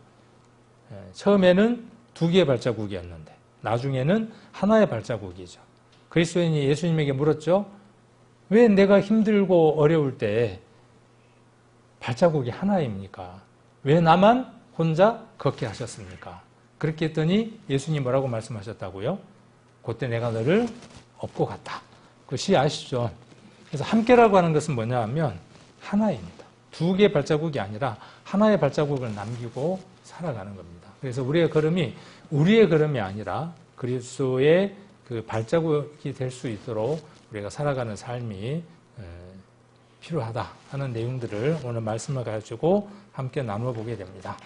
처음에는 두 개의 발자국이었는데 나중에는 하나의 발자국이죠. 그리스도인이 예수님에게 물었죠. 왜 내가 힘들고 어려울 때 발자국이 하나입니까? 왜 나만 혼자 걷게 하셨습니까? 그렇게 했더니 예수님 뭐라고 말씀하셨다고요? 그때 내가 너를 업고 갔다. 그 시 아시죠? 그래서 함께라고 하는 것은 뭐냐 하면 하나입니다. 두 개의 발자국이 아니라 하나의 발자국을 남기고 살아가는 겁니다. 그래서 우리의 걸음이 우리의 걸음이 아니라 그리스도의 그 발자국이 될 수 있도록 우리가 살아가는 삶이 필요하다 하는 내용들을 오늘 말씀을 가지고 함께 나누어 보게 됩니다.